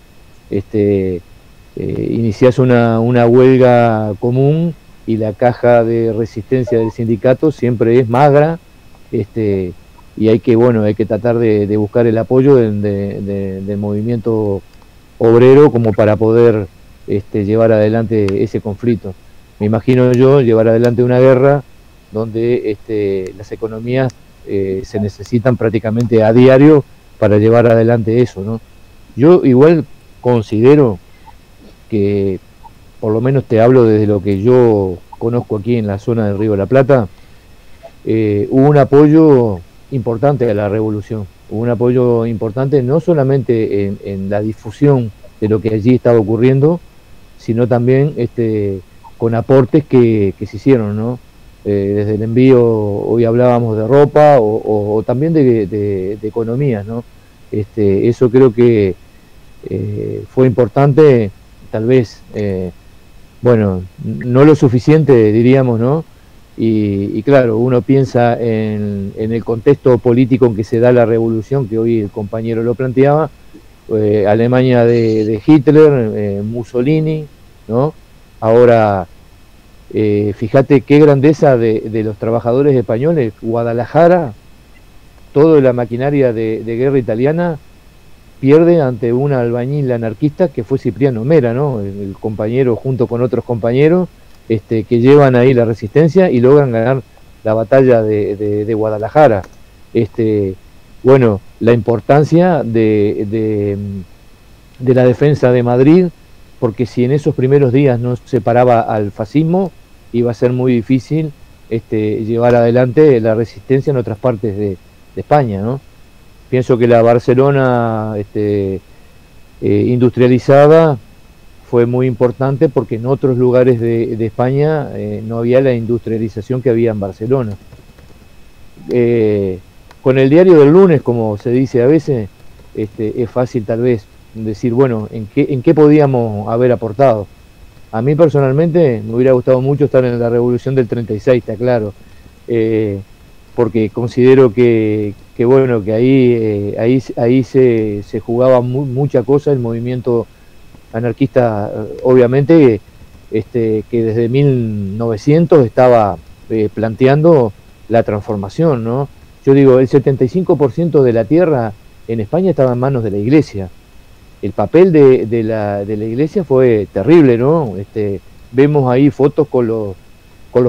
Iniciás una huelga común y la caja de resistencia del sindicato siempre es magra, y hay que tratar de buscar el apoyo del movimiento obrero como para poder llevar adelante ese conflicto. Me imagino yo llevar adelante una guerra donde las economías se necesitan prácticamente a diario para llevar adelante eso, ¿no? Yo igual considero que, por lo menos te hablo desde lo que yo conozco aquí en la zona del Río de la Plata, hubo un apoyo importante a la revolución, hubo un apoyo importante no solamente en la difusión de lo que allí estaba ocurriendo, sino también con aportes que se hicieron, ¿no? Desde el envío, hoy hablábamos de ropa o también de economía, ¿no? Eso creo que fue importante, tal vez, no lo suficiente, diríamos, ¿no? Y claro, uno piensa en el contexto político en que se da la revolución, que hoy el compañero lo planteaba, Alemania de Hitler, Mussolini, ¿no? Ahora, fíjate qué grandeza de los trabajadores españoles. Guadalajara, toda la maquinaria de guerra italiana pierde ante un albañil anarquista que fue Cipriano Mera, ¿no? El compañero junto con otros compañeros que llevan ahí la resistencia y logran ganar la batalla de Guadalajara. La importancia de la defensa de Madrid, porque si en esos primeros días no se paraba al fascismo, iba a ser muy difícil llevar adelante la resistencia en otras partes de España, ¿no? Pienso que la Barcelona industrializada fue muy importante porque en otros lugares de España no había la industrialización que había en Barcelona. Con el diario del lunes, como se dice a veces, es fácil tal vez decir, bueno, ¿en qué podíamos haber aportado? A mí personalmente me hubiera gustado mucho estar en la Revolución del 36, está claro, porque considero que ahí se jugaba mucha cosa. El movimiento anarquista, obviamente, que desde 1900 estaba planteando la transformación, ¿no? Yo digo, el 75% de la tierra en España estaba en manos de la Iglesia. El papel de la Iglesia fue terrible, ¿no? Vemos ahí fotos con los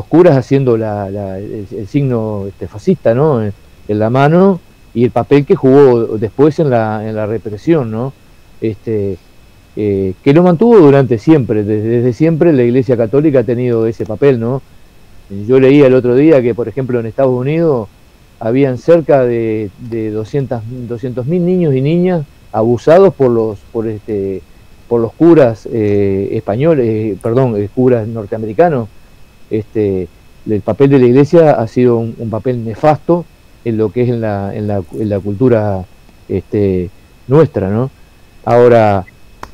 curas haciendo el signo fascista, ¿no? En la mano, y el papel que jugó después en la represión, ¿no? Que lo mantuvo durante siempre, desde siempre la Iglesia Católica ha tenido ese papel, ¿no? Yo leía el otro día que, por ejemplo, en Estados Unidos habían cerca de 200.000 niños y niñas abusados por los curas españoles, curas norteamericanos. El papel de la Iglesia ha sido un papel nefasto en lo que es en la cultura nuestra, ¿no? Ahora,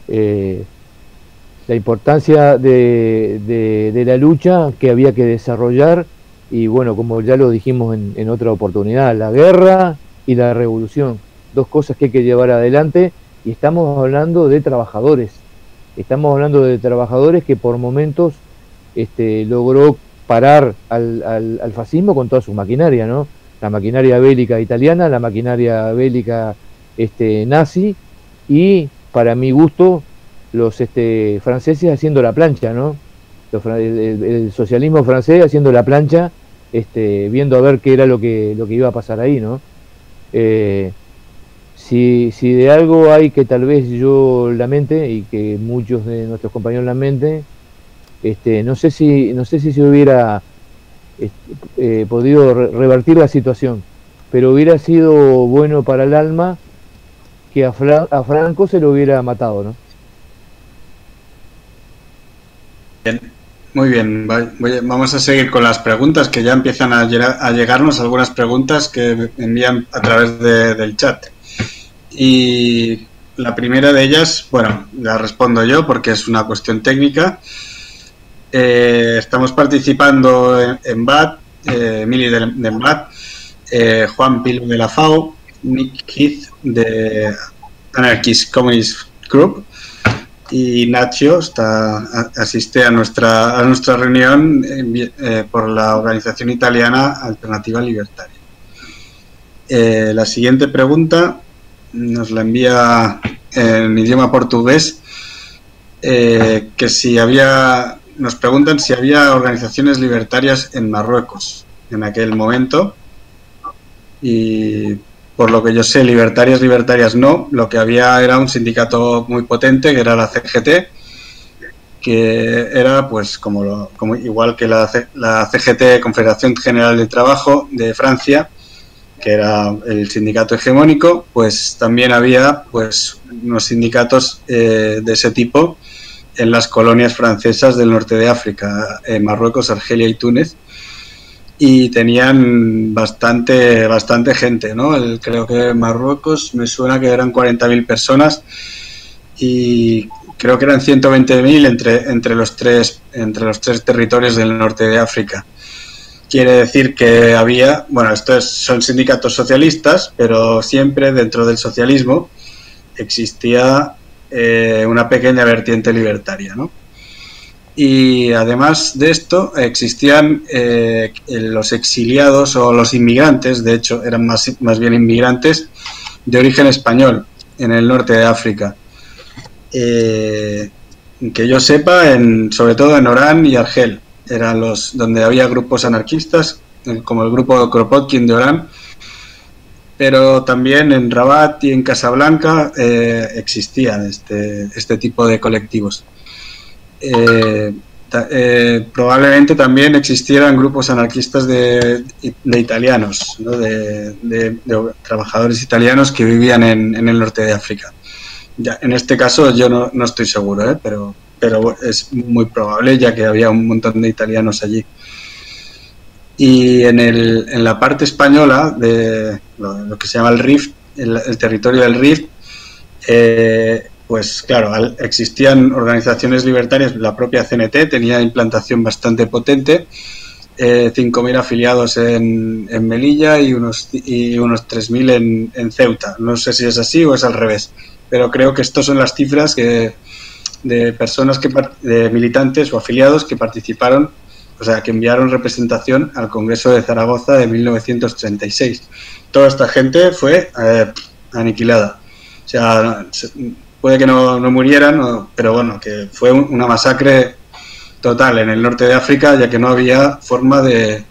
la importancia de la lucha que había que desarrollar, y bueno, como ya lo dijimos en otra oportunidad, la guerra y la revolución, dos cosas que hay que llevar adelante, y estamos hablando de trabajadores, que por momentos logró parar al fascismo con toda su maquinaria, ¿no? La maquinaria bélica italiana, la maquinaria bélica nazi, y para mi gusto los franceses haciendo la plancha, ¿no? El socialismo francés haciendo la plancha, viendo a ver qué era lo que iba a pasar ahí, ¿no? Si de algo hay que tal vez yo lamente, y que muchos de nuestros compañeros lamenten, no sé si se hubiera podido revertir la situación, pero hubiera sido bueno para el alma que a Franco se lo hubiera matado, ¿no? Bien, muy bien. Vamos a seguir con las preguntas, que ya empiezan a llegarnos algunas preguntas que envían a través del chat. Y la primera de ellas, bueno, la respondo yo porque es una cuestión técnica. Estamos participando en BAT, Emily de BAT, Juan Pilo de la FAO, Nick Heath de Anarchist Communist Group, y Nacho asiste a nuestra reunión por la organización italiana Alternativa Libertaria. La siguiente pregunta nos la envía en idioma portugués, nos preguntan si había organizaciones libertarias en Marruecos en aquel momento, y por lo que yo sé, libertarias no. Lo que había era un sindicato muy potente, que era la CGT, que era pues como igual que la CGT, Confederación General del Trabajo de Francia, que era el sindicato hegemónico. Pues también había pues unos sindicatos de ese tipo en las colonias francesas del norte de África, Marruecos, Argelia y Túnez, y tenían bastante gente, ¿no? Creo que Marruecos me suena que eran 40.000 personas, y creo que eran 120.000 entre los tres territorios del norte de África. Quiere decir que había, bueno, son sindicatos socialistas, pero siempre dentro del socialismo existía una pequeña vertiente libertaria, ¿no? Y además de esto existían los exiliados o los inmigrantes, de hecho eran más bien inmigrantes de origen español en el norte de África, que yo sepa, sobre todo en Orán y Argel eran donde había grupos anarquistas, como el grupo Kropotkin de Orán, pero también en Rabat y en Casablanca existían este tipo de colectivos. Probablemente también existieran grupos anarquistas de italianos, ¿no? de trabajadores italianos que vivían en el norte de África. Ya, en este caso yo no estoy seguro, pero es muy probable, ya que había un montón de italianos allí. Y en la parte española de lo que se llama el Rift, el territorio del Rift, pues claro, existían organizaciones libertarias. La propia CNT tenía implantación bastante potente, 5.000 afiliados en Melilla y unos 3.000 en Ceuta. No sé si es así o es al revés, pero creo que estas son las cifras de personas de militantes o afiliados que participaron, o sea, que enviaron representación al Congreso de Zaragoza de 1936. Toda esta gente fue aniquilada. O sea, puede que no murieran, pero bueno, que fue una masacre total en el norte de África, ya que no había forma de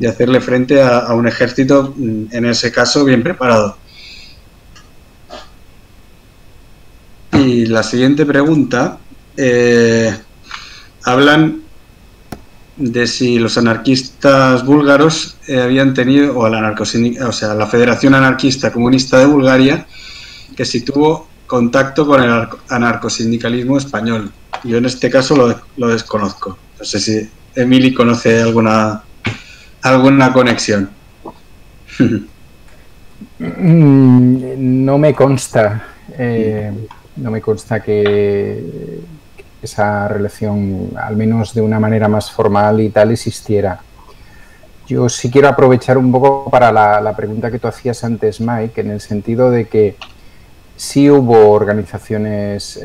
hacerle frente a un ejército, en ese caso, bien preparado. Y la siguiente pregunta, hablan de si los anarquistas búlgaros habían tenido, o la Federación Anarquista Comunista de Bulgaria, que si tuvo contacto con el anarcosindicalismo español. Yo en este caso lo desconozco. No sé si Emily conoce alguna conexión. No me consta. No me consta que esa relación, al menos de una manera más formal y tal, existiera. Yo sí quiero aprovechar un poco para la pregunta que tú hacías antes, Mike, en el sentido de que sí hubo organizaciones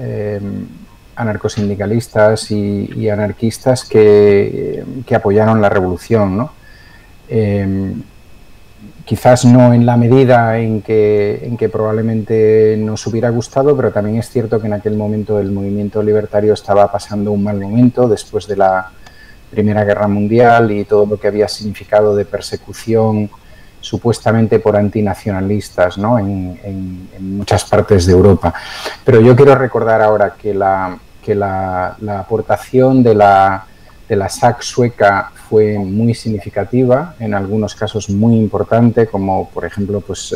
anarcosindicalistas y anarquistas que apoyaron la revolución, ¿no? Quizás no en la medida en que probablemente nos hubiera gustado, pero también es cierto que en aquel momento el movimiento libertario estaba pasando un mal momento después de la Primera Guerra Mundial y todo lo que había significado de persecución supuestamente por antinacionalistas, ¿no? en muchas partes de Europa. Pero yo quiero recordar ahora que la aportación de la SAC sueca fue muy significativa, en algunos casos muy importante, como por ejemplo, pues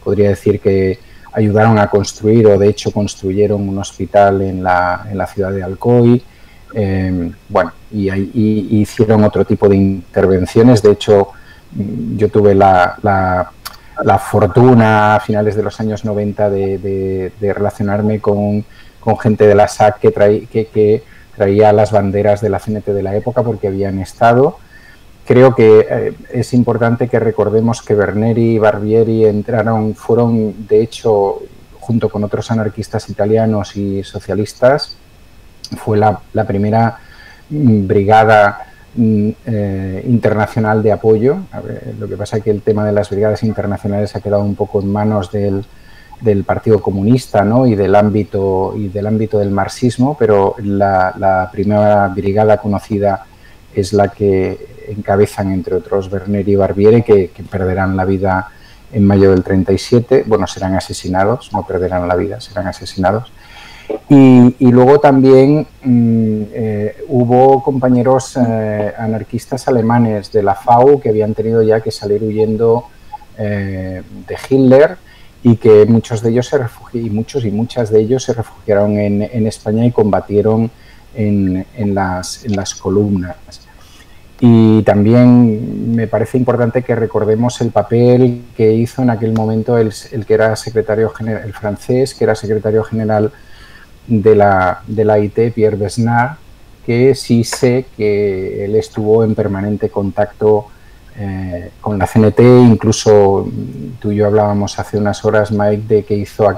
podría decir que ayudaron a construir, o de hecho construyeron un hospital en la ciudad de Alcoy, bueno, y hicieron otro tipo de intervenciones. De hecho, yo tuve la fortuna a finales de los años 90 de relacionarme con gente de la SAC que traía las banderas de la CNT de la época porque habían estado. Creo que es importante que recordemos que Berneri y Barbieri fueron de hecho, junto con otros anarquistas italianos y socialistas, fue la primera brigada internacional de apoyo. Lo que pasa es que el tema de las brigadas internacionales ha quedado un poco en manos del Partido Comunista, ¿no? y del ámbito del marxismo, pero la primera brigada conocida es la que encabezan, entre otros, Berneri y Barbieri, que perderán la vida en mayo del 37. Bueno, serán asesinados, no perderán la vida, serán asesinados. Y luego también hubo compañeros anarquistas alemanes de la FAU que habían tenido ya que salir huyendo de Hitler, y que muchos de ellos muchas de ellos se refugiaron en España y combatieron en las columnas. Y también me parece importante que recordemos el papel que hizo en aquel momento el que era secretario general, el francés, que era secretario general de la AIT, Pierre Besnard, que sí sé que él estuvo en permanente contacto con la CNT. Incluso tú y yo hablábamos hace unas horas, Mike, de que hizo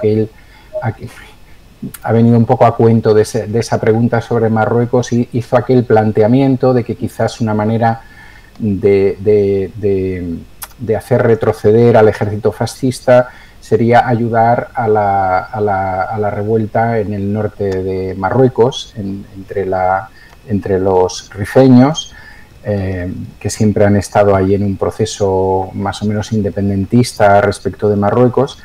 ha venido un poco a cuento de esa pregunta sobre Marruecos, y hizo aquel planteamiento de que quizás una manera de hacer retroceder al ejército fascista sería ayudar a la revuelta en el norte de Marruecos, entre los rifeños, que siempre han estado ahí en un proceso más o menos independentista respecto de Marruecos,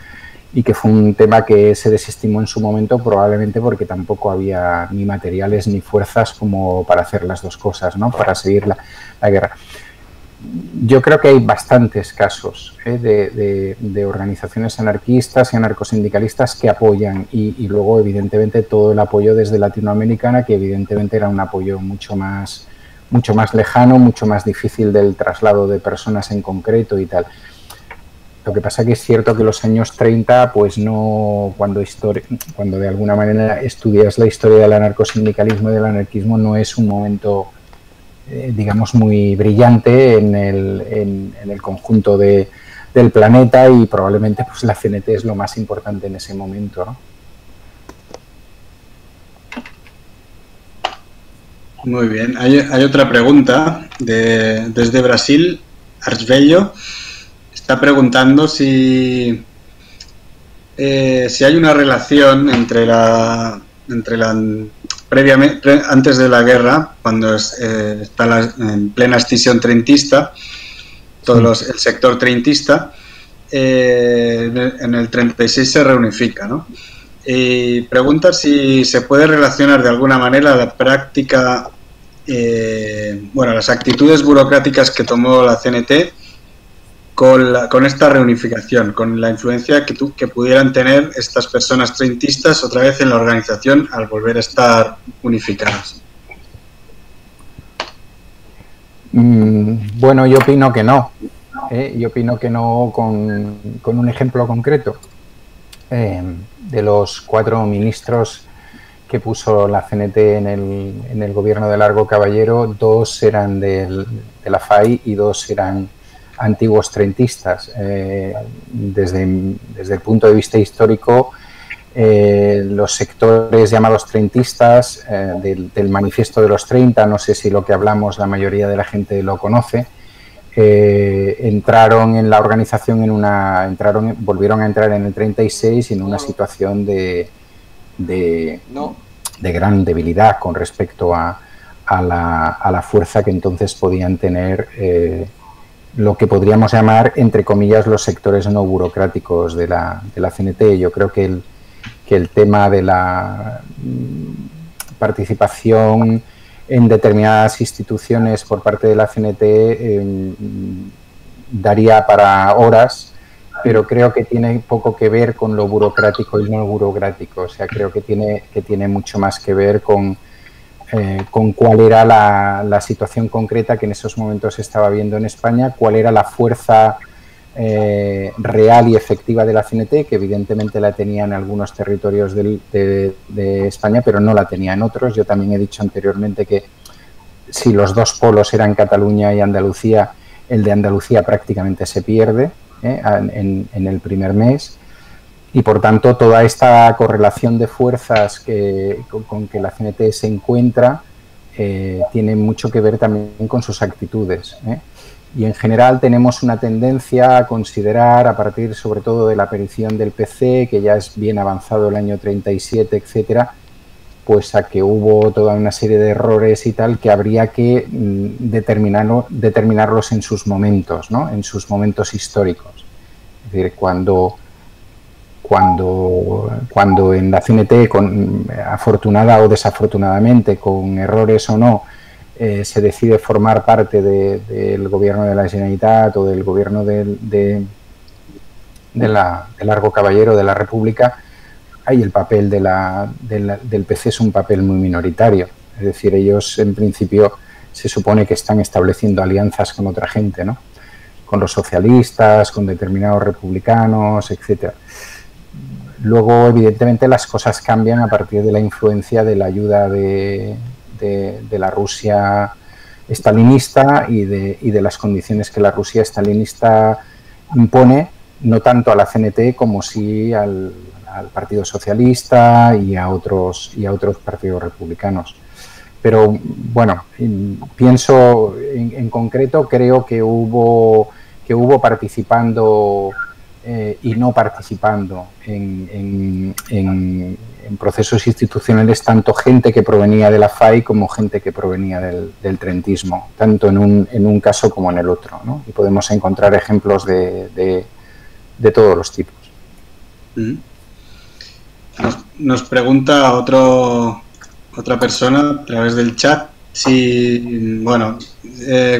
y que fue un tema que se desestimó en su momento, probablemente porque tampoco había ni materiales ni fuerzas como para hacer las dos cosas, ¿no? Para seguir la guerra. Yo creo que hay bastantes casos de organizaciones anarquistas y anarcosindicalistas que apoyan, y luego evidentemente todo el apoyo desde Latinoamérica, que evidentemente era un apoyo mucho más lejano, mucho más difícil del traslado de personas en concreto y tal. Lo que pasa que es cierto que los años 30, pues no, cuando de alguna manera estudias la historia del anarcosindicalismo y del anarquismo, no es un momento, digamos, muy brillante en el conjunto del planeta, y probablemente pues la CNT es lo más importante en ese momento, ¿no? Muy bien. Hay otra pregunta desde Brasil. Archbello está preguntando si si hay una relación entre previamente, antes de la guerra, cuando está en plena escisión treintista, el sector treintista, en el 36 se reunifica, ¿no? Y pregunta si se puede relacionar de alguna manera la práctica, las actitudes burocráticas que tomó la CNT con esta reunificación, con la influencia que pudieran tener estas personas treintistas otra vez en la organización al volver a estar unificadas. Bueno, yo opino que no. Yo opino que no con un ejemplo concreto. De los 4 ministros que puso la CNT en el gobierno de Largo Caballero, 2 eran de la FAI y 2 eran antiguos treintistas. Desde el punto de vista histórico, los sectores llamados treintistas del manifiesto de los 30, no sé si lo que hablamos la mayoría de la gente lo conoce, entraron en la organización volvieron a entrar en el 36 en una situación de gran debilidad con respecto a la fuerza que entonces podían tener lo que podríamos llamar, entre comillas, los sectores no burocráticos de la CNT. Yo creo que el tema de la participación en determinadas instituciones por parte de la CNT daría para horas, pero creo que tiene poco que ver con lo burocrático y no burocrático. O sea, creo que tiene mucho más que ver con cuál era la situación concreta que en esos momentos se estaba viendo en España, cuál era la fuerza real y efectiva de la CNT, que evidentemente la tenía en algunos territorios de España, pero no la tenía en otros. Yo también he dicho anteriormente que si los 2 polos eran Cataluña y Andalucía, el de Andalucía prácticamente se pierde en el primer mes, y por tanto toda esta correlación de fuerzas con que la CNT se encuentra tiene mucho que ver también con sus actitudes. Y en general tenemos una tendencia a considerar, a partir sobre todo de la aparición del PC, que ya es bien avanzado el año 37, etcétera, pues a que hubo toda una serie de errores y tal que habría que determinarlos en sus momentos, ¿no? En sus momentos históricos. Es decir, cuando en la CNT, afortunada o desafortunadamente, con errores o no, se decide formar parte del gobierno de la Generalitat o del gobierno de Largo Caballero de la República, ahí el papel del PC es un papel muy minoritario. Es decir, ellos en principio se supone que están estableciendo alianzas con otra gente, ¿no? Con los socialistas, con determinados republicanos, etcétera. Luego, evidentemente, las cosas cambian a partir de la influencia de la ayuda de la Rusia estalinista y de las condiciones que la Rusia estalinista impone, no tanto a la CNT como sí al Partido Socialista y a otros partidos republicanos. Pero bueno, pienso en concreto, creo que hubo participando y no participando en procesos institucionales tanto gente que provenía de la FAI como gente que provenía del trentismo, tanto en un caso como en el otro, ¿no? Y podemos encontrar ejemplos de todos los tipos. Nos pregunta otra persona a través del chat si,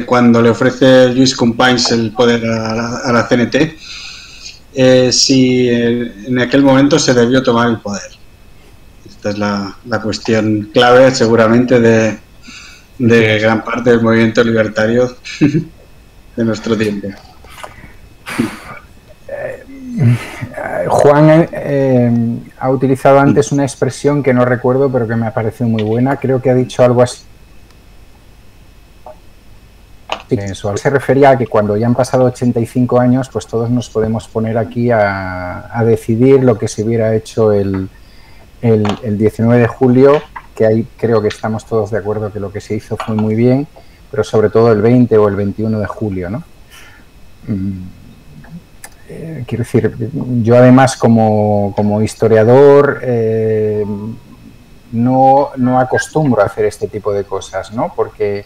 cuando le ofrece Lluís Companys el poder a la CNT, si en aquel momento se debió tomar el poder. Esta es la cuestión clave, seguramente, de gran parte del movimiento libertario de nuestro tiempo. Juan ha utilizado antes una expresión que no recuerdo, pero que me ha parecido muy buena. Creo que ha dicho algo así. Eso se refería a que cuando ya han pasado 85 años, pues todos nos podemos poner aquí a decidir lo que se hubiera hecho el 19 de julio, que ahí creo que estamos todos de acuerdo que lo que se hizo fue muy bien, pero sobre todo el 20 o el 21 de julio, ¿no? quiero decir, yo además como historiador no acostumbro a hacer este tipo de cosas, ¿no? Porque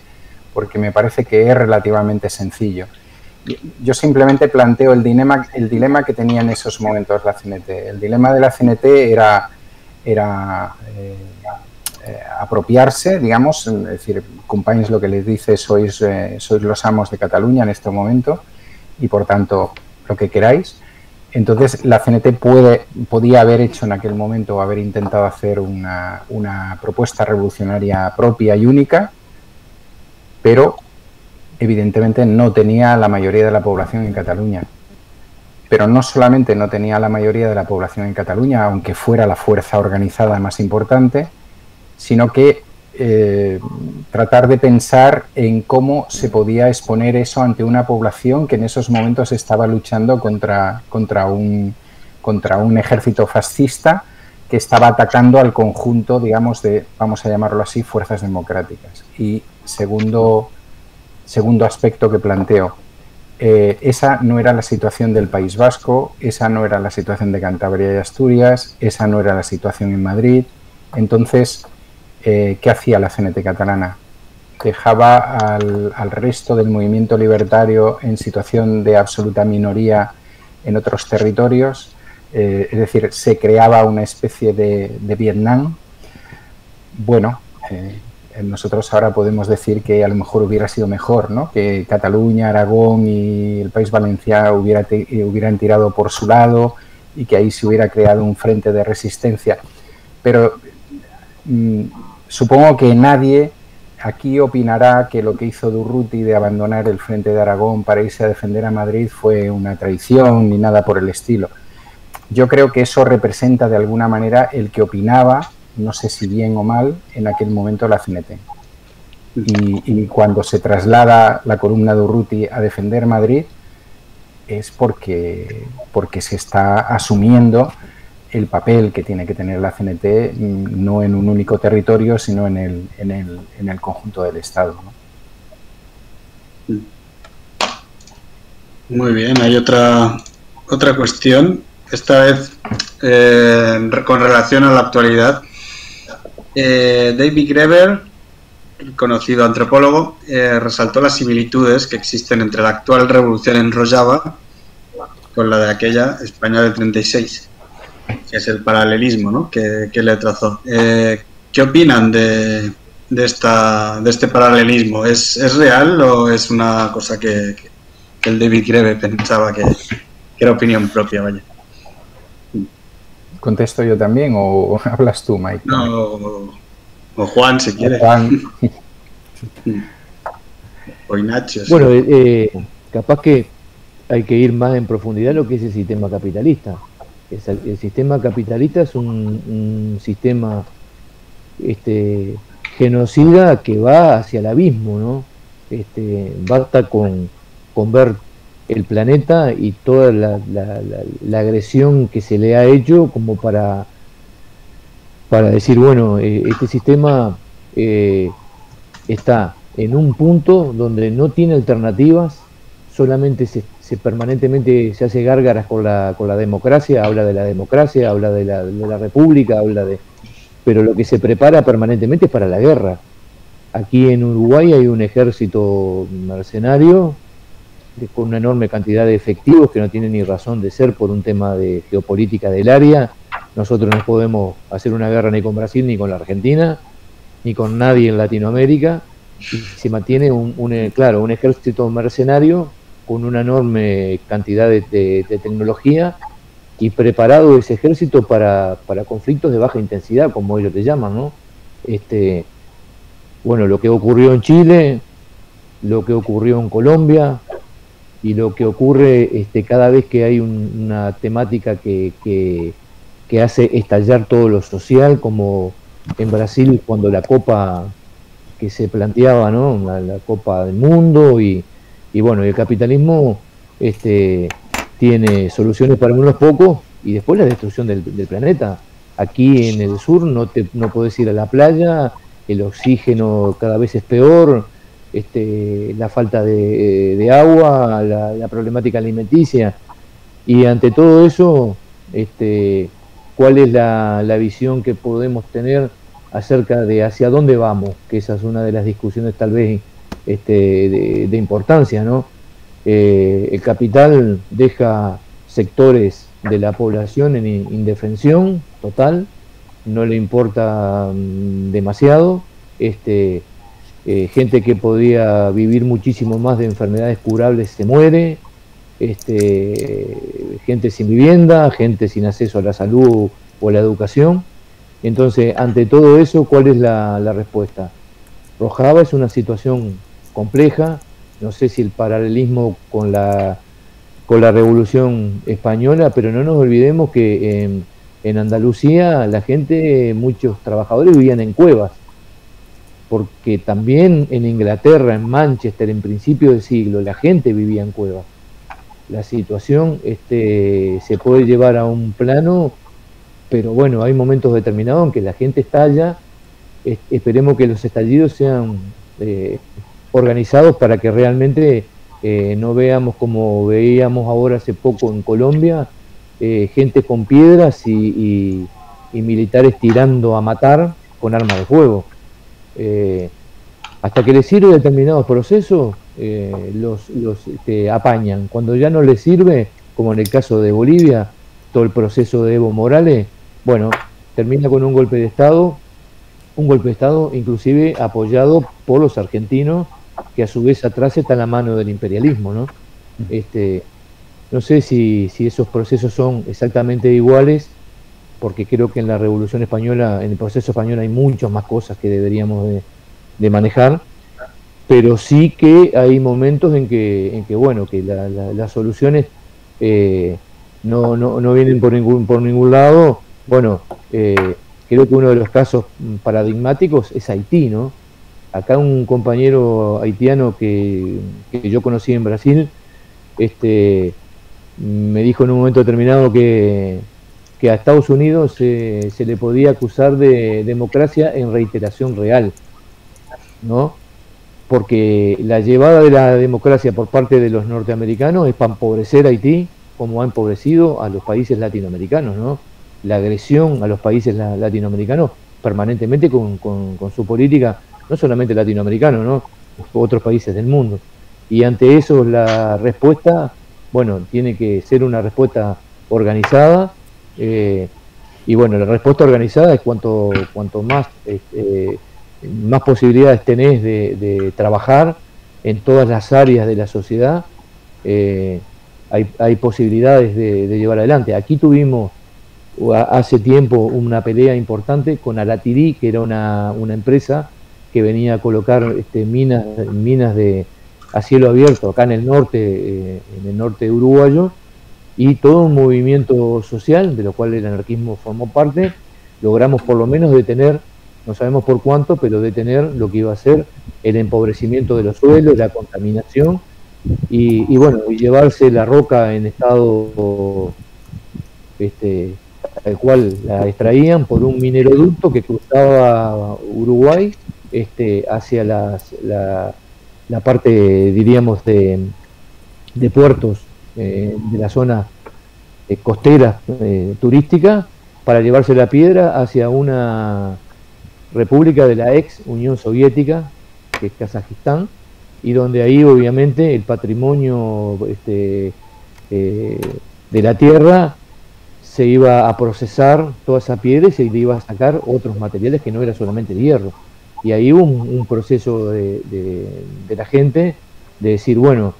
me parece que es relativamente sencillo. Yo simplemente planteo el dilema que tenía en esos momentos la CNT. El dilema de la CNT era apropiarse, digamos, es decir, Companys lo que les dice, sois los amos de Cataluña en este momento y por tanto lo que queráis. Entonces la CNT podía haber hecho en aquel momento, haber intentado hacer una propuesta revolucionaria propia y única, pero evidentemente no tenía la mayoría de la población en Cataluña. Pero no solamente no tenía la mayoría de la población en Cataluña, aunque fuera la fuerza organizada más importante, sino que tratar de pensar en cómo se podía exponer eso ante una población que en esos momentos estaba luchando contra un ejército fascista que estaba atacando al conjunto, digamos, de, vamos a llamarlo así, fuerzas democráticas. Y segundo aspecto que planteo, esa no era la situación del País Vasco, esa no era la situación de Cantabria y Asturias, esa no era la situación en Madrid. Entonces, ¿qué hacía la CNT catalana? Dejaba al resto del movimiento libertario en situación de absoluta minoría en otros territorios, es decir, se creaba una especie de Vietnam. Bueno, nosotros ahora podemos decir que a lo mejor hubiera sido mejor, ¿no? Que Cataluña, Aragón y el País Valencià hubieran tirado por su lado y que ahí se hubiera creado un frente de resistencia. Pero supongo que nadie aquí opinará que lo que hizo Durruti de abandonar el frente de Aragón para irse a defender a Madrid fue una traición ni nada por el estilo. Yo creo que eso representa de alguna manera el que opinaba, no sé si bien o mal, en aquel momento la CNT. Y cuando se traslada la columna de Urruti a defender Madrid es porque se está asumiendo el papel que tiene que tener la CNT, no en un único territorio, sino en el conjunto del Estado, ¿no? Muy bien, hay otra cuestión, esta vez con relación a la actualidad. David Graeber, conocido antropólogo, resaltó las similitudes que existen entre la actual revolución en Rojava con la de aquella España del 36, que es el paralelismo, ¿no? que le trazó. ¿Qué opinan de este paralelismo? ¿Es real o es una cosa que el David Graeber pensaba que era opinión propia? Vaya. ¿Contesto yo también o hablas tú, Mike? No, o Juan, si quiere. Juan. O Ignacio. Bueno, capaz que hay que ir más en profundidad en lo que es el sistema capitalista. El sistema capitalista es un sistema genocida que va hacia el abismo, ¿no? Basta con ver el planeta y toda la agresión que se le ha hecho como para decir, bueno, este sistema está en un punto donde no tiene alternativas, solamente se permanentemente se hace gárgaras con la democracia, habla de la democracia, habla de la república, pero lo que se prepara permanentemente es para la guerra. Aquí en Uruguay hay un ejército mercenario con una enorme cantidad de efectivos que no tienen ni razón de ser por un tema de geopolítica del área. Nosotros no podemos hacer una guerra ni con Brasil, ni con la Argentina, ni con nadie en Latinoamérica. Y se mantiene un ejército mercenario con una enorme cantidad de tecnología y preparado ese ejército para conflictos de baja intensidad, como ellos le llaman, ¿no? Bueno, lo que ocurrió en Chile, lo que ocurrió en Colombia y lo que ocurre cada vez que hay una temática que hace estallar todo lo social, como en Brasil cuando la Copa que se planteaba, ¿no? La Copa del Mundo y bueno, el capitalismo tiene soluciones para unos pocos y después la destrucción del planeta. Aquí en el sur no podés ir a la playa, el oxígeno cada vez es peor, la falta de agua, la problemática alimenticia. Y ante todo eso, ¿cuál es la visión que podemos tener acerca de hacia dónde vamos? Que esa es una de las discusiones tal vez de importancia, ¿no? El capital deja sectores de la población en indefensión total, no le importa demasiado, gente que podía vivir muchísimo más de enfermedades curables se muere, gente sin vivienda, gente sin acceso a la salud o a la educación. Entonces, ante todo eso, ¿cuál es la respuesta? Rojava es una situación compleja, no sé si el paralelismo con la Revolución Española, pero no nos olvidemos que en Andalucía la gente, muchos trabajadores vivían en cuevas, porque también en Inglaterra, en Manchester, en principio del siglo, la gente vivía en cuevas. La situación se puede llevar a un plano, pero bueno, hay momentos determinados en que la gente estalla. Esperemos que los estallidos sean organizados para que realmente no veamos como veíamos ahora hace poco en Colombia, gente con piedras y militares tirando a matar con armas de fuego. Hasta que les sirve determinados procesos, los apañan. Cuando ya no les sirve, como en el caso de Bolivia, todo el proceso de Evo Morales, bueno, termina con un golpe de Estado inclusive apoyado por los argentinos, que a su vez atrás está la mano del imperialismo, ¿no? No sé si esos procesos son exactamente iguales, porque creo que en la Revolución Española, en el proceso español hay muchas más cosas que deberíamos de manejar, pero sí que hay momentos en que bueno, que las soluciones no vienen por ningún lado. Bueno, creo que uno de los casos paradigmáticos es Haití, ¿no? Acá un compañero haitiano que yo conocí en Brasil, me dijo en un momento determinado que a Estados Unidos se le podía acusar de democracia en reiteración real, ¿no? Porque la llevada de la democracia por parte de los norteamericanos es para empobrecer a Haití, como ha empobrecido a los países latinoamericanos, ¿no? La agresión a los países latinoamericanos permanentemente con su política, no solamente latinoamericano, ¿no? Otros países del mundo. Y ante eso la respuesta, bueno, tiene que ser una respuesta organizada, y bueno, la respuesta organizada es cuanto más más posibilidades tenés de trabajar en todas las áreas de la sociedad, hay posibilidades de llevar adelante. Aquí tuvimos hace tiempo una pelea importante con Alatirí, que era una empresa que venía a colocar minas a cielo abierto acá en el norte uruguayo, y todo un movimiento social de lo cual el anarquismo formó parte. Logramos por lo menos detener, no sabemos por cuánto, pero detener lo que iba a ser el empobrecimiento de los suelos, la contaminación, y bueno, y llevarse la roca en estado al cual la extraían por un mineroducto que cruzaba Uruguay hacia la parte, diríamos, de puertos de la zona costera turística, para llevarse la piedra hacia una república de la ex Unión Soviética, que es Kazajistán, y donde ahí obviamente el patrimonio de la tierra se iba a procesar toda esa piedra y se le iba a sacar otros materiales que no era solamente el hierro. Y ahí hubo un proceso de la gente de decir, bueno,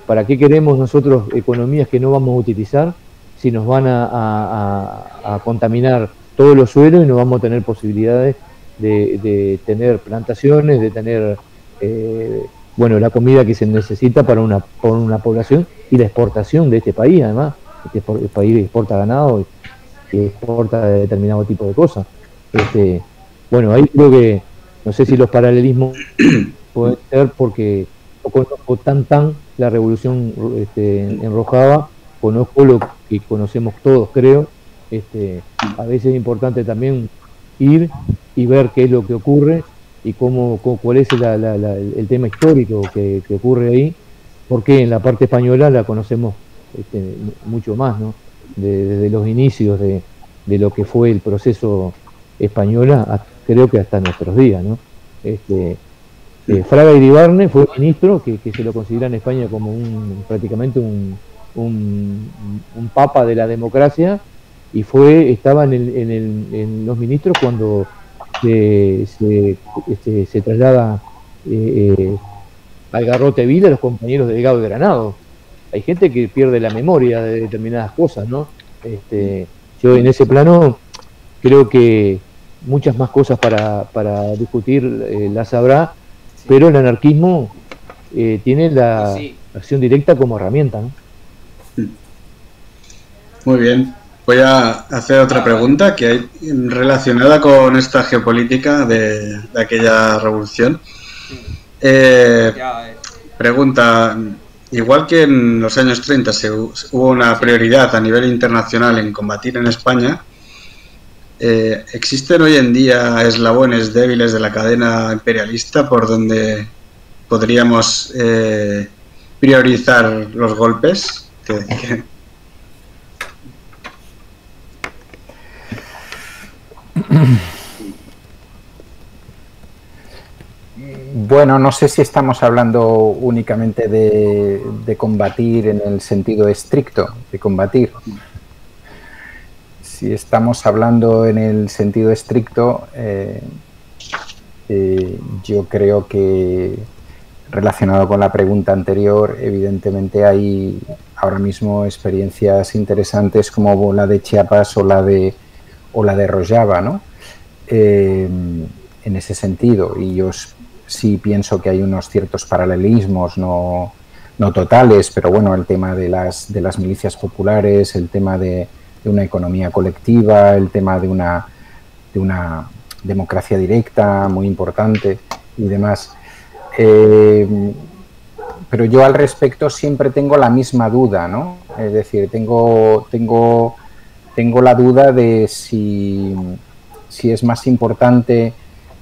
¿para qué queremos nosotros economías que no vamos a utilizar si nos van a contaminar todos los suelos y no vamos a tener posibilidades de tener plantaciones, de tener bueno, la comida que se necesita para una población, y la exportación de este país? Además, el país exporta ganado y exporta determinado tipo de cosas. Bueno, ahí creo que, no sé si los paralelismos pueden ser, porque no conozco tan la revolución en Rojava, conozco lo que conocemos todos, creo. A veces es importante también ir y ver qué es lo que ocurre y cuál es el tema histórico que ocurre ahí, porque en la parte española la conocemos mucho más, ¿no? Desde los inicios de lo que fue el proceso española, creo que hasta nuestros días, ¿no? Fraga Iribarne fue ministro que se lo considera en España como prácticamente un papa de la democracia, y estaba en los ministros cuando se traslada al Garrote Vila a los compañeros de Delgado de Granado. Hay gente que pierde la memoria de determinadas cosas, ¿no? Yo en ese plano creo que muchas más cosas para discutir las habrá, pero el anarquismo tiene la acción directa como herramienta, ¿no? Muy bien. Voy a hacer otra pregunta que hay relacionada con esta geopolítica de aquella revolución. Pregunta, igual que en los años 30 hubo una prioridad a nivel internacional en combatir en España, ¿existen hoy en día eslabones débiles de la cadena imperialista por donde podríamos priorizar los golpes? Bueno, no sé si estamos hablando únicamente de combatir en el sentido estricto, de combatir. Si estamos hablando en el sentido estricto, yo creo que, relacionado con la pregunta anterior, evidentemente hay ahora mismo experiencias interesantes como la de Chiapas o la de Rojava, ¿no? En ese sentido, y yo sí pienso que hay unos ciertos paralelismos, no totales, pero bueno, el tema de las milicias populares, el tema de una economía colectiva, el tema de una democracia directa muy importante y demás. Pero yo al respecto siempre tengo la misma duda, ¿no? Es decir, tengo la duda de si es más importante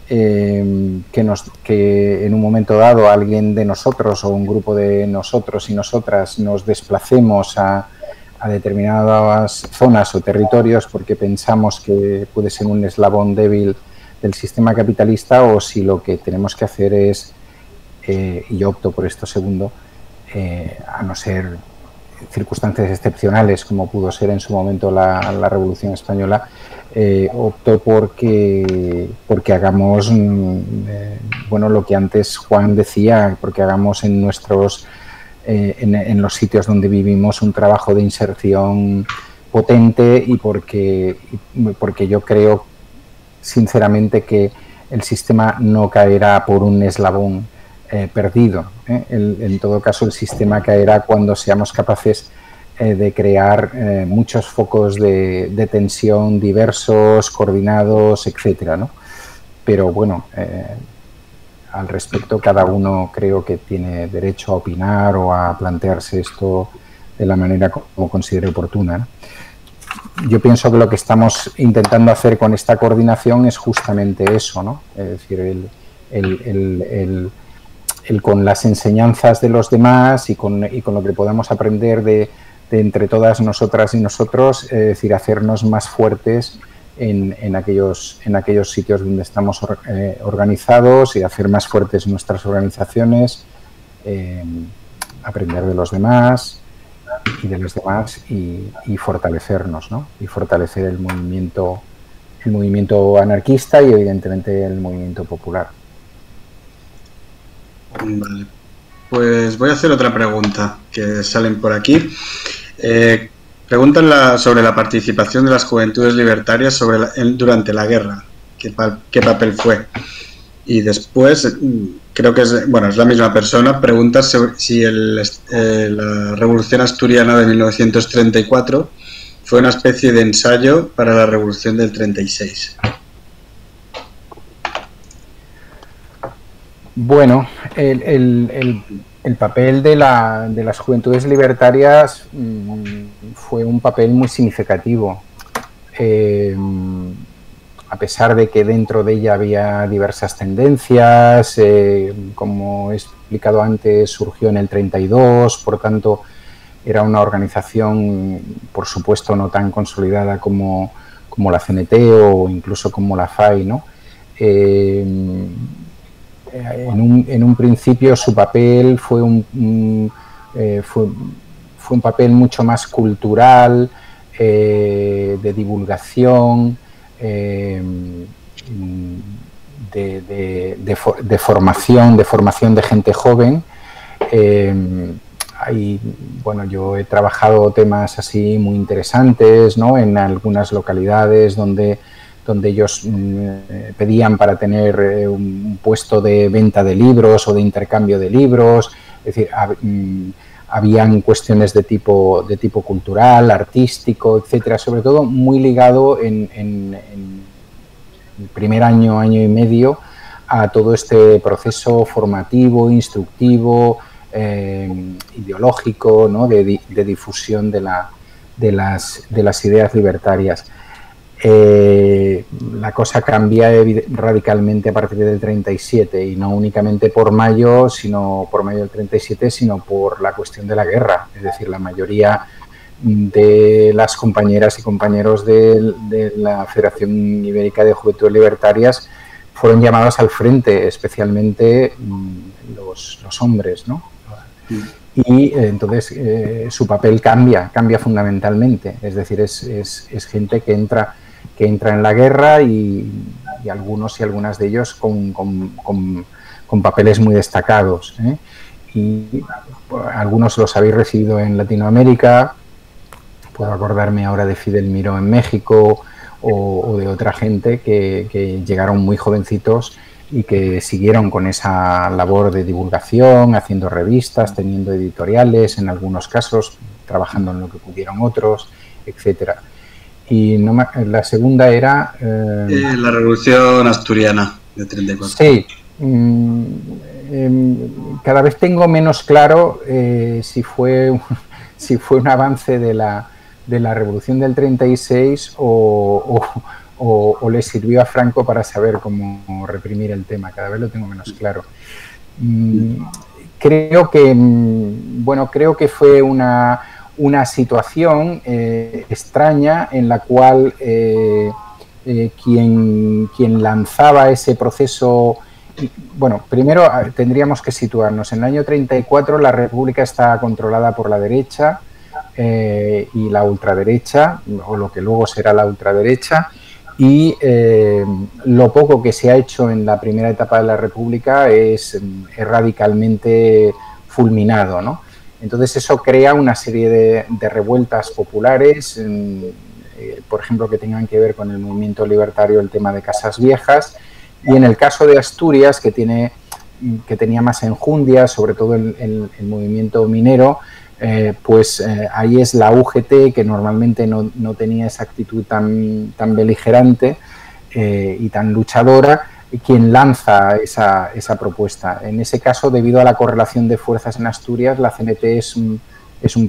que en un momento dado alguien de nosotros o un grupo de nosotros y nosotras nos desplacemos a determinadas zonas o territorios porque pensamos que puede ser un eslabón débil del sistema capitalista, o si lo que tenemos que hacer es, y yo opto por esto segundo, a no ser circunstancias excepcionales como pudo ser en su momento la Revolución Española, opto porque hagamos bueno, lo que antes Juan decía, porque hagamos en nuestros en los sitios donde vivimos un trabajo de inserción potente, y porque yo creo sinceramente que el sistema no caerá por un eslabón perdido. En todo caso, el sistema caerá cuando seamos capaces de crear muchos focos de tensión diversos, coordinados, etcétera, ¿no? Pero bueno, al respecto, cada uno creo que tiene derecho a opinar o a plantearse esto de la manera como considere oportuna, ¿no? Yo pienso que lo que estamos intentando hacer con esta coordinación es justamente eso, ¿no? Es decir, el con las enseñanzas de los demás y con lo que podamos aprender de entre todas nosotras y nosotros, es decir, hacernos más fuertes en aquellos sitios donde estamos organizados, y hacer más fuertes nuestras organizaciones, aprender de los demás y de los demás, y fortalecernos, ¿no? Y fortalecer el movimiento anarquista y evidentemente el movimiento popular. Vale. Pues voy a hacer otra pregunta que salen por aquí. Preguntan sobre la participación de las juventudes libertarias durante la guerra. ¿Qué papel fue? Y después, creo que es la misma persona, pregunta si la Revolución Asturiana de 1934 fue una especie de ensayo para la Revolución del 36. Bueno, el papel de las juventudes libertarias fue un papel muy significativo. A pesar de que dentro de ella había diversas tendencias, como he explicado antes, surgió en el 32, por tanto, era una organización, por supuesto, no tan consolidada como la CNT o incluso como la FAI, ¿no? En un principio su papel fue un papel mucho más cultural, de divulgación, de formación de gente joven. Bueno, yo he trabajado temas así muy interesantes, ¿no? En algunas localidades donde ellos pedían para tener un puesto de venta de libros o de intercambio de libros. Es decir, habían cuestiones de tipo cultural, artístico, etcétera, sobre todo muy ligado en el primer año y medio a todo este proceso formativo, instructivo, ideológico, ¿no? de difusión de las ideas libertarias. La cosa cambia radicalmente a partir del 37 y no únicamente por mayo del 37, sino por la cuestión de la guerra. Es decir, la mayoría de las compañeras y compañeros de la Federación Ibérica de Juventudes Libertarias fueron llamados al frente, especialmente los hombres, ¿no? Y entonces su papel cambia fundamentalmente. Es decir, es gente que entra en la guerra y algunos y algunas de ellos con papeles muy destacados, ¿eh? Y algunos los habéis recibido en Latinoamérica. Puedo acordarme ahora de Fidel Miró en México o de otra gente que llegaron muy jovencitos y que siguieron con esa labor de divulgación, haciendo revistas, teniendo editoriales, en algunos casos, trabajando en lo que pudieron otros, etcétera. Y la segunda era... la Revolución Asturiana de 34. Sí. Cada vez tengo menos claro si fue un avance de la Revolución del 36 o le sirvió a Franco para saber cómo reprimir el tema. Cada vez lo tengo menos claro. Creo que fue una situación extraña en la cual quien lanzaba ese proceso... Bueno, primero tendríamos que situarnos. En el año 34 la República está controlada por la derecha y la ultraderecha, o lo que luego será la ultraderecha, y lo poco que se ha hecho en la primera etapa de la República es radicalmente fulminado, ¿no? Entonces eso crea una serie de revueltas populares, por ejemplo, que tengan que ver con el movimiento libertario, el tema de Casas Viejas, y en el caso de Asturias, que tenía más enjundia, sobre todo el movimiento minero, ahí es la UGT, que normalmente no tenía esa actitud tan beligerante y tan luchadora, quien lanza esa propuesta. En ese caso, debido a la correlación de fuerzas en Asturias, la CNT es un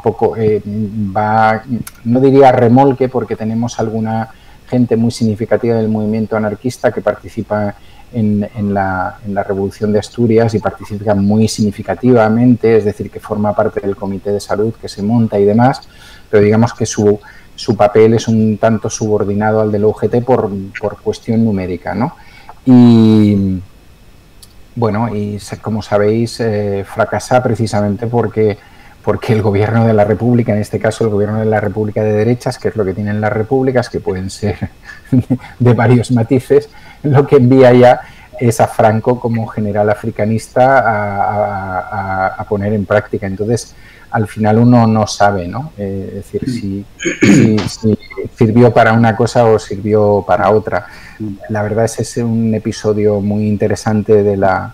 poco, no diría remolque, porque tenemos alguna gente muy significativa del movimiento anarquista que participa en la Revolución de Asturias y participa muy significativamente, es decir, que forma parte del Comité de Salud que se monta y demás, pero digamos que su papel es un tanto subordinado al del UGT por cuestión numérica, ¿no? Y bueno, y como sabéis, fracasa precisamente porque el gobierno de la República, en este caso el gobierno de la República de derechas, que es lo que tienen las repúblicas, que pueden ser de varios matices, lo que envía ya es a Franco como general africanista a poner en práctica. Entonces, al final uno no sabe, ¿no? Es decir, si sirvió para una cosa o sirvió para otra. La verdad es un episodio muy interesante de la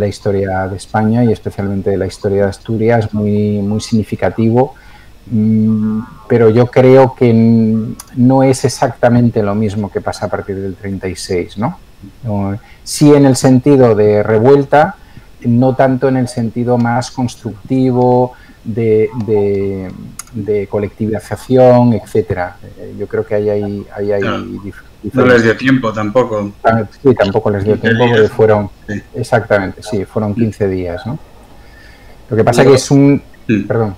historia de España y especialmente de la historia de Asturias, muy, muy significativo, pero yo creo que no es exactamente lo mismo que pasa a partir del 36, ¿no? Sí, en el sentido de revuelta, no tanto en el sentido más constructivo de colectivización, etcétera. Yo creo que hay claro. No les dio tiempo tampoco. Sí, tampoco les dio tiempo porque fueron, exactamente, sí, fueron 15 días, ¿no? Lo que pasa que es un... Perdón.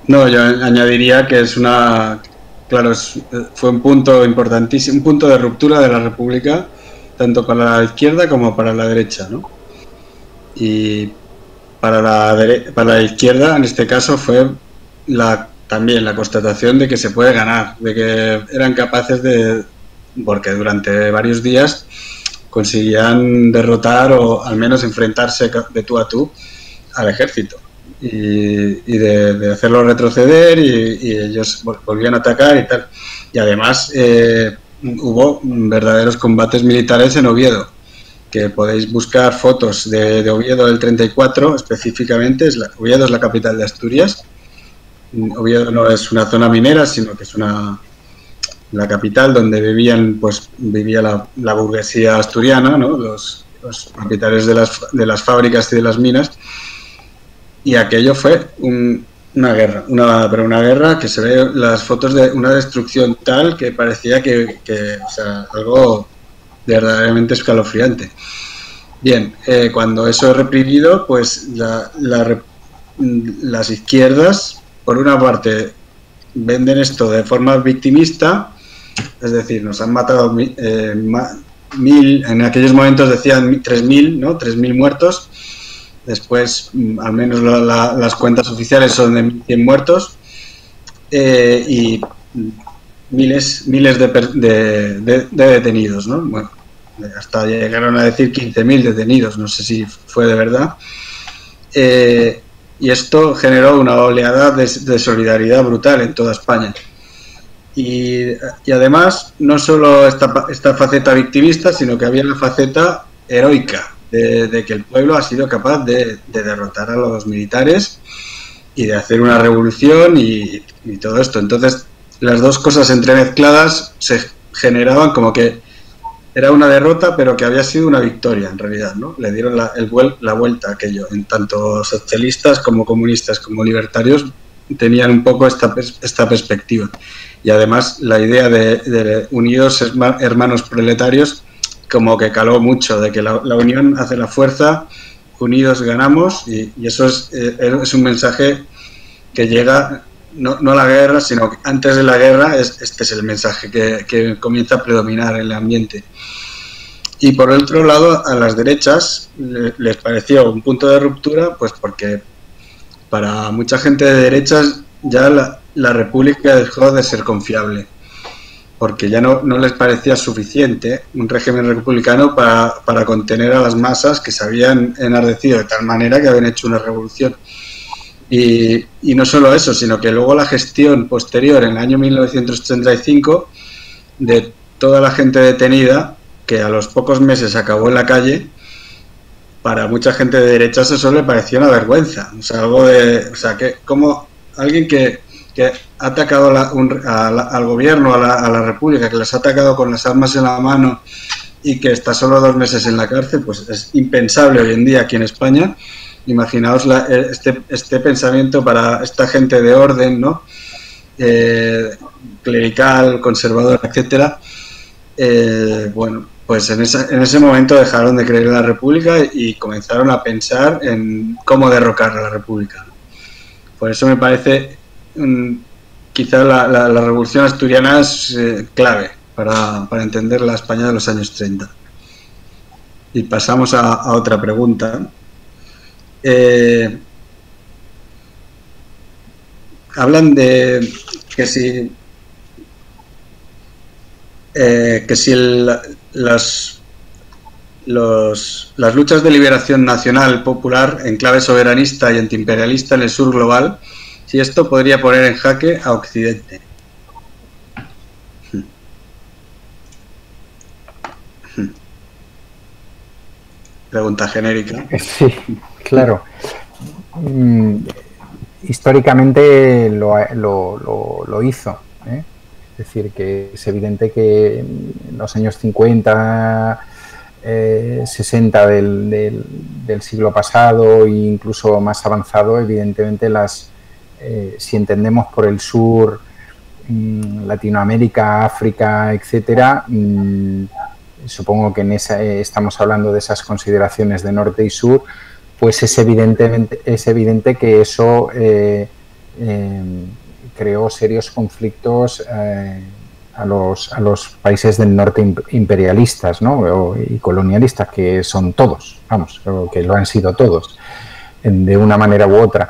No, yo añadiría que es fue un punto importantísimo, un punto de ruptura de la República, tanto para la izquierda como para la derecha, ¿no? Y para la izquierda, en este caso, fue también la constatación de que se puede ganar, de que eran capaces porque durante varios días conseguían derrotar o al menos enfrentarse de tú a tú al ejército y de hacerlo retroceder y ellos volvían a atacar y tal. Y además hubo verdaderos combates militares en Oviedo, que podéis buscar fotos de Oviedo del 34 específicamente. Oviedo es la capital de Asturias. Oviedo no es una zona minera, sino que es la capital donde vivía la burguesía asturiana, ¿no? Los propietarios de las fábricas y de las minas. Y aquello fue una guerra, pero una guerra que se ve las fotos de una destrucción tal que parecía o sea, algo verdaderamente escalofriante. Bien, cuando eso es reprimido, pues las izquierdas, por una parte, venden esto de forma victimista, es decir, nos han matado en aquellos momentos decían 3.000, ¿no? 3.000 muertos. Después, al menos las cuentas oficiales son de 1.100 muertos y miles de detenidos, ¿no? Bueno, hasta llegaron a decir 15.000 detenidos, no sé si fue de verdad. Y esto generó una oleada de solidaridad brutal en toda España. Y además, no solo esta faceta victimista, sino que había la faceta heroica de que el pueblo ha sido capaz de derrotar a los militares y de hacer una revolución y todo esto. Entonces, las dos cosas entremezcladas se generaban como que era una derrota, pero que había sido una victoria en realidad, ¿no? Le dieron la vuelta a aquello. En tanto socialistas como comunistas como libertarios tenían un poco esta perspectiva. Y además la idea de unidos hermanos proletarios como que caló mucho, de que la unión hace la fuerza, unidos ganamos, y eso es un mensaje que llega no a la guerra, sino que antes de la guerra este es el mensaje que comienza a predominar en el ambiente. Y por otro lado, a las derechas les pareció un punto de ruptura, pues porque para mucha gente de derechas ya la República dejó de ser confiable, porque ya no les parecía suficiente un régimen republicano para contener a las masas que se habían enardecido de tal manera que habían hecho una revolución. Y no solo eso, sino que luego la gestión posterior, en el año 1935, de toda la gente detenida, que a los pocos meses acabó en la calle, para mucha gente de derechas eso le parecía una vergüenza. O sea, que como alguien que ha atacado al gobierno, a la República, que les ha atacado con las armas en la mano y que está solo 2 meses en la cárcel, pues es impensable hoy en día aquí en España. Imaginaos este pensamiento para esta gente de orden, ¿no? Clerical, conservadora, etcétera. Bueno, pues en ese momento dejaron de creer en la República y comenzaron a pensar en cómo derrocar a la República. Por eso me parece quizá la Revolución Asturiana es clave para entender la España de los años 30. Y pasamos a otra pregunta. Hablan de que si las luchas de liberación nacional popular en clave soberanista y antiimperialista en el sur global, si esto podría poner en jaque a Occidente. Pregunta genérica. Sí, claro. Históricamente lo hizo, ¿eh? Es decir, que es evidente que en los años 50, 60 del siglo pasado e incluso más avanzado, evidentemente si entendemos por el sur, Latinoamérica, África, etcétera, supongo que estamos hablando de esas consideraciones de norte y sur, pues es evidente que eso creó serios conflictos a los países del norte imperialistas, ¿no? Y colonialistas, que son todos, vamos, que lo han sido todos, de una manera u otra.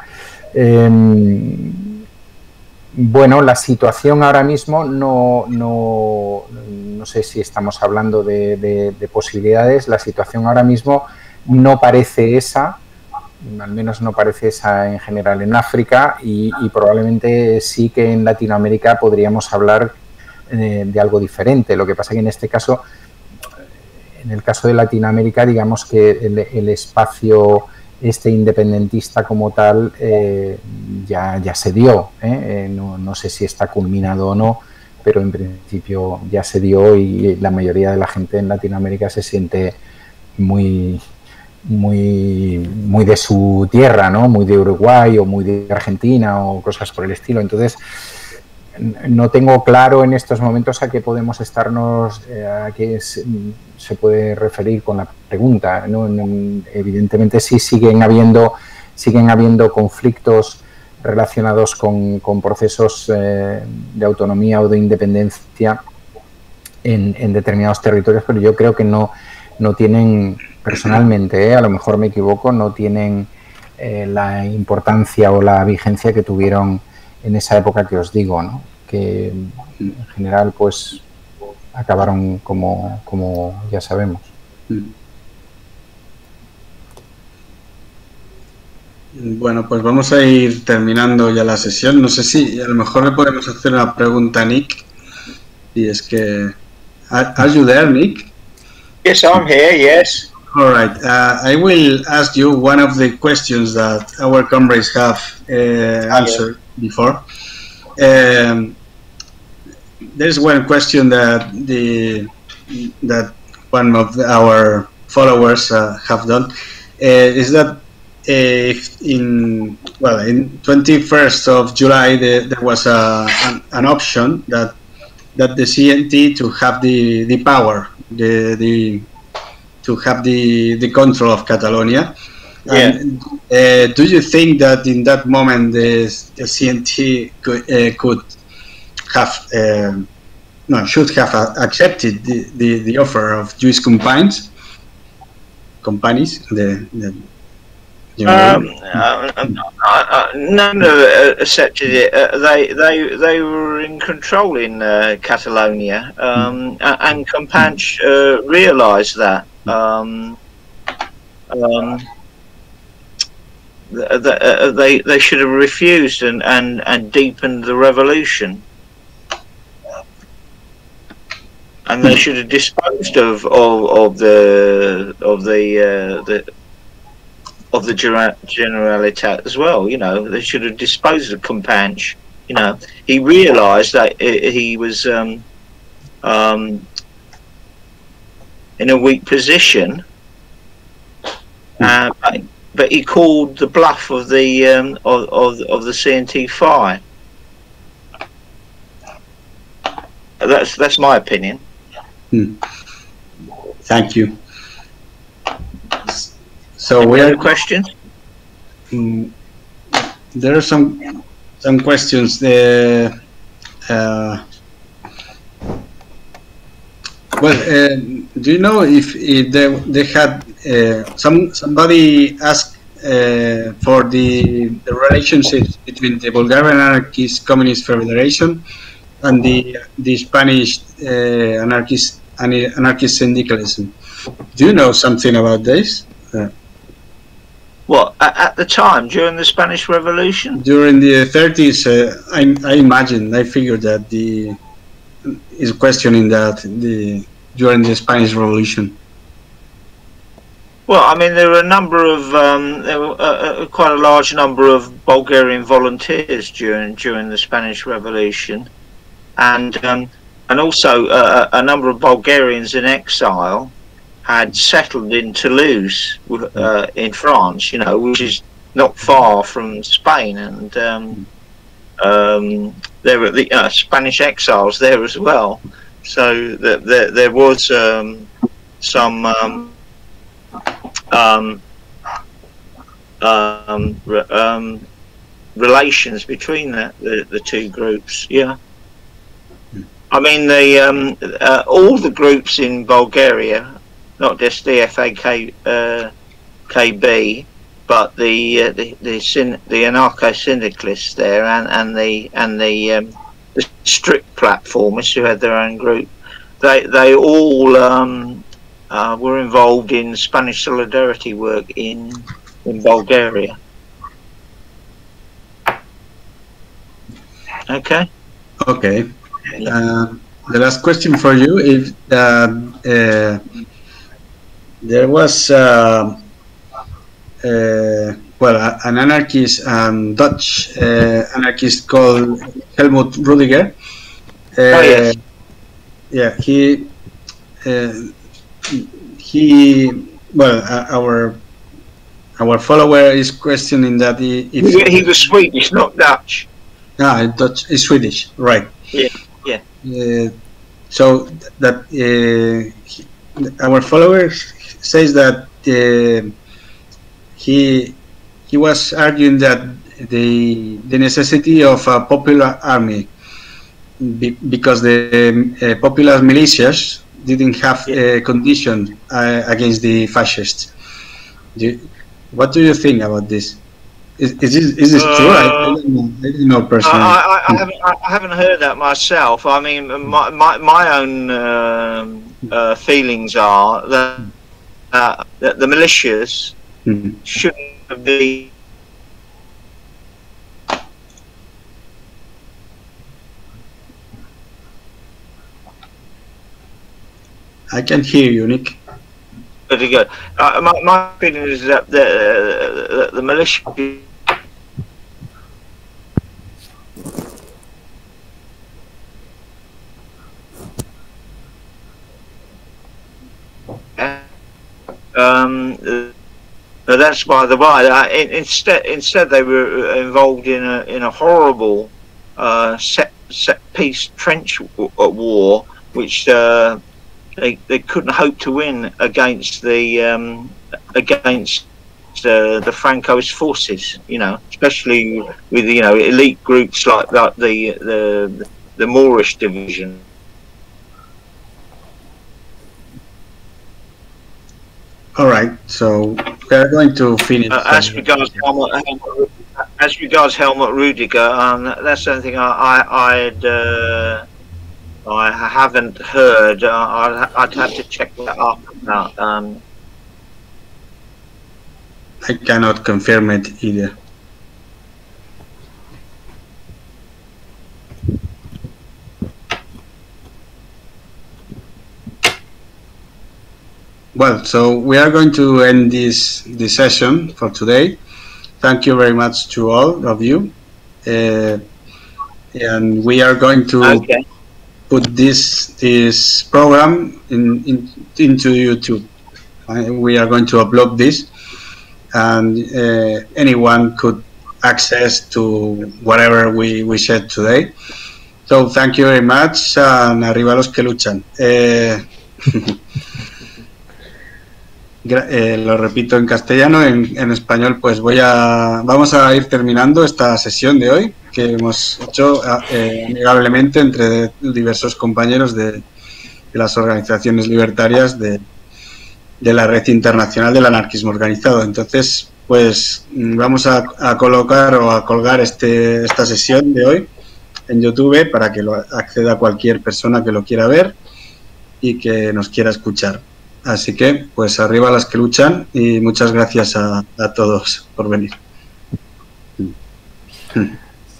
Bueno, la situación ahora mismo no sé si estamos hablando de posibilidades. La situación ahora mismo no parece esa, al menos no parece esa en general en África, y probablemente sí que en Latinoamérica podríamos hablar de algo diferente. Lo que pasa que en este caso, en el caso de Latinoamérica, digamos que el espacio independentista como tal ya se dio. No sé si está culminado o no, pero en principio ya se dio, y la mayoría de la gente en Latinoamérica se siente muy de su tierra, ¿no? Muy de Uruguay o muy de Argentina o cosas por el estilo. Entonces, no tengo claro en estos momentos a qué podemos estarnos, a qué se puede referir con la pregunta, ¿no? Evidentemente sí siguen habiendo conflictos relacionados con procesos de autonomía o de independencia en determinados territorios, pero yo creo que no tienen, personalmente, a lo mejor me equivoco, no tienen la importancia o la vigencia que tuvieron en esa época que os digo, ¿no? Que en general pues acabaron como ya sabemos. Bueno, pues vamos a ir terminando ya la sesión. No sé si a lo mejor le podemos hacer una pregunta a Nick. Y es que... Are you there, Nick? Yes, I'm here, yes. All right. I will ask you one of the questions that our comrades have answered before. There's one question that one of our followers have done. Is that in 21st of July there was an option that the CNT to have the power, to have the control of Catalonia. Yeah. And, do you think that in that moment the CNT could have should have accepted the offer of Jewish companies? None accepted it. They were in control in Catalonia, and Companys realised that. They should have refused and deepened the revolution, and they should have disposed of the Generalitat as well. You know, they should have disposed of Companys. You know, he realised that he was in a weak position, but he called the bluff of the CNT-FI. That's my opinion. Thank you. So Any we other are questions? There are some questions. Do you know if they had somebody asked for the relationships between the Bulgarian Anarchist Communist Federation and the Spanish anarchist syndicalism? Do you know something about this? What, at the time, during the Spanish Revolution? During the 30s, I imagine, I figured that is questioning that during the Spanish Revolution. Well, I mean, there were a number of quite a large number of Bulgarian volunteers during the Spanish Revolution, and also a number of Bulgarians in exile had settled in Toulouse in France, you know, which is not far from Spain, and there were the Spanish exiles there as well. So there was some relations between the two groups. Yeah, I mean all the groups in Bulgaria, not just the FAKB, but the anarcho-syndicalists there, and the strict platformists who had their own group. They all were involved in Spanish solidarity work in Bulgaria. Okay. Okay. The last question for you is there was an anarchist, Dutch anarchist called Helmut Rudiger. Yes. Yeah, our follower is questioning that he was Swedish, not Dutch. Dutch is Swedish, right? Yeah. So that our follower says that he was arguing that the necessity of a popular army, because the popular militias didn't have a condition against the fascists. What do you think about this? Is this true? I don't know personally. I haven't heard that myself. I mean, my own feelings are that the militias shouldn't be. I can hear you, Nick. Very good. My feeling is that the militia. That's by the way. Instead, they were involved in a horrible set piece trench war, which they couldn't hope to win against the Francoist forces. You know, especially with elite groups like that, the Moorish division. All right, so we are going to finish. As regards Helmut Rudiger, that's something I haven't heard. I'd have to check that up. I cannot confirm it either. Well, so we are going to end this session for today. Thank you very much to all of you, and we are going to put this program into YouTube. We are going to upload this, and anyone could access to whatever we said today. So thank you very much, and arriba los que luchan. Lo repito en castellano, en español pues vamos a ir terminando esta sesión de hoy que hemos hecho amigablemente entre diversos compañeros de las organizaciones libertarias de la Red Internacional del Anarquismo Organizado. Entonces pues vamos a colocar o a colgar esta sesión de hoy en YouTube para que lo acceda cualquier persona que lo quiera ver y que nos quiera escuchar. Así que, pues arriba las que luchan y muchas gracias a todos por venir.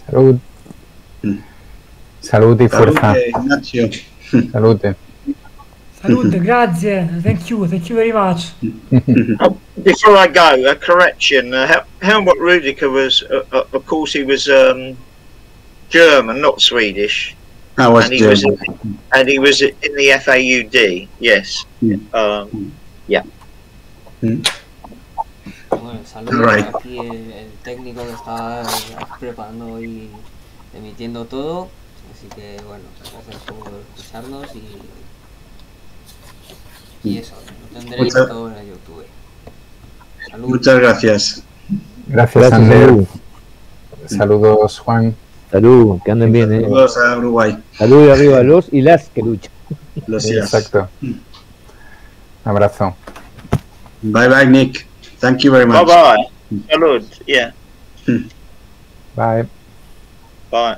Salud. Salud y fuerza. Ignacio. Salute. Salute, grazie. Thank you very much. Before I go, a correction. Helmut Rudiger was, of course, he was German, not Swedish. And he was in the FAUD, yes. Yeah. Bueno, saludos aquí el técnico que está preparando y emitiendo todo. Así que bueno, gracias por escucharnos y eso, lo tendréis todo en el YouTube. Saludos. Muchas gracias. Gracias, Ander. Saludos, Juan. Salud, que anden bien. Saludos a Uruguay. Salud y arriba a los y las que luchan. Los días. Exacto. Abrazo. Bye bye, Nick. Thank you very much. Bye bye. Salud. Yeah. Bye. Bye.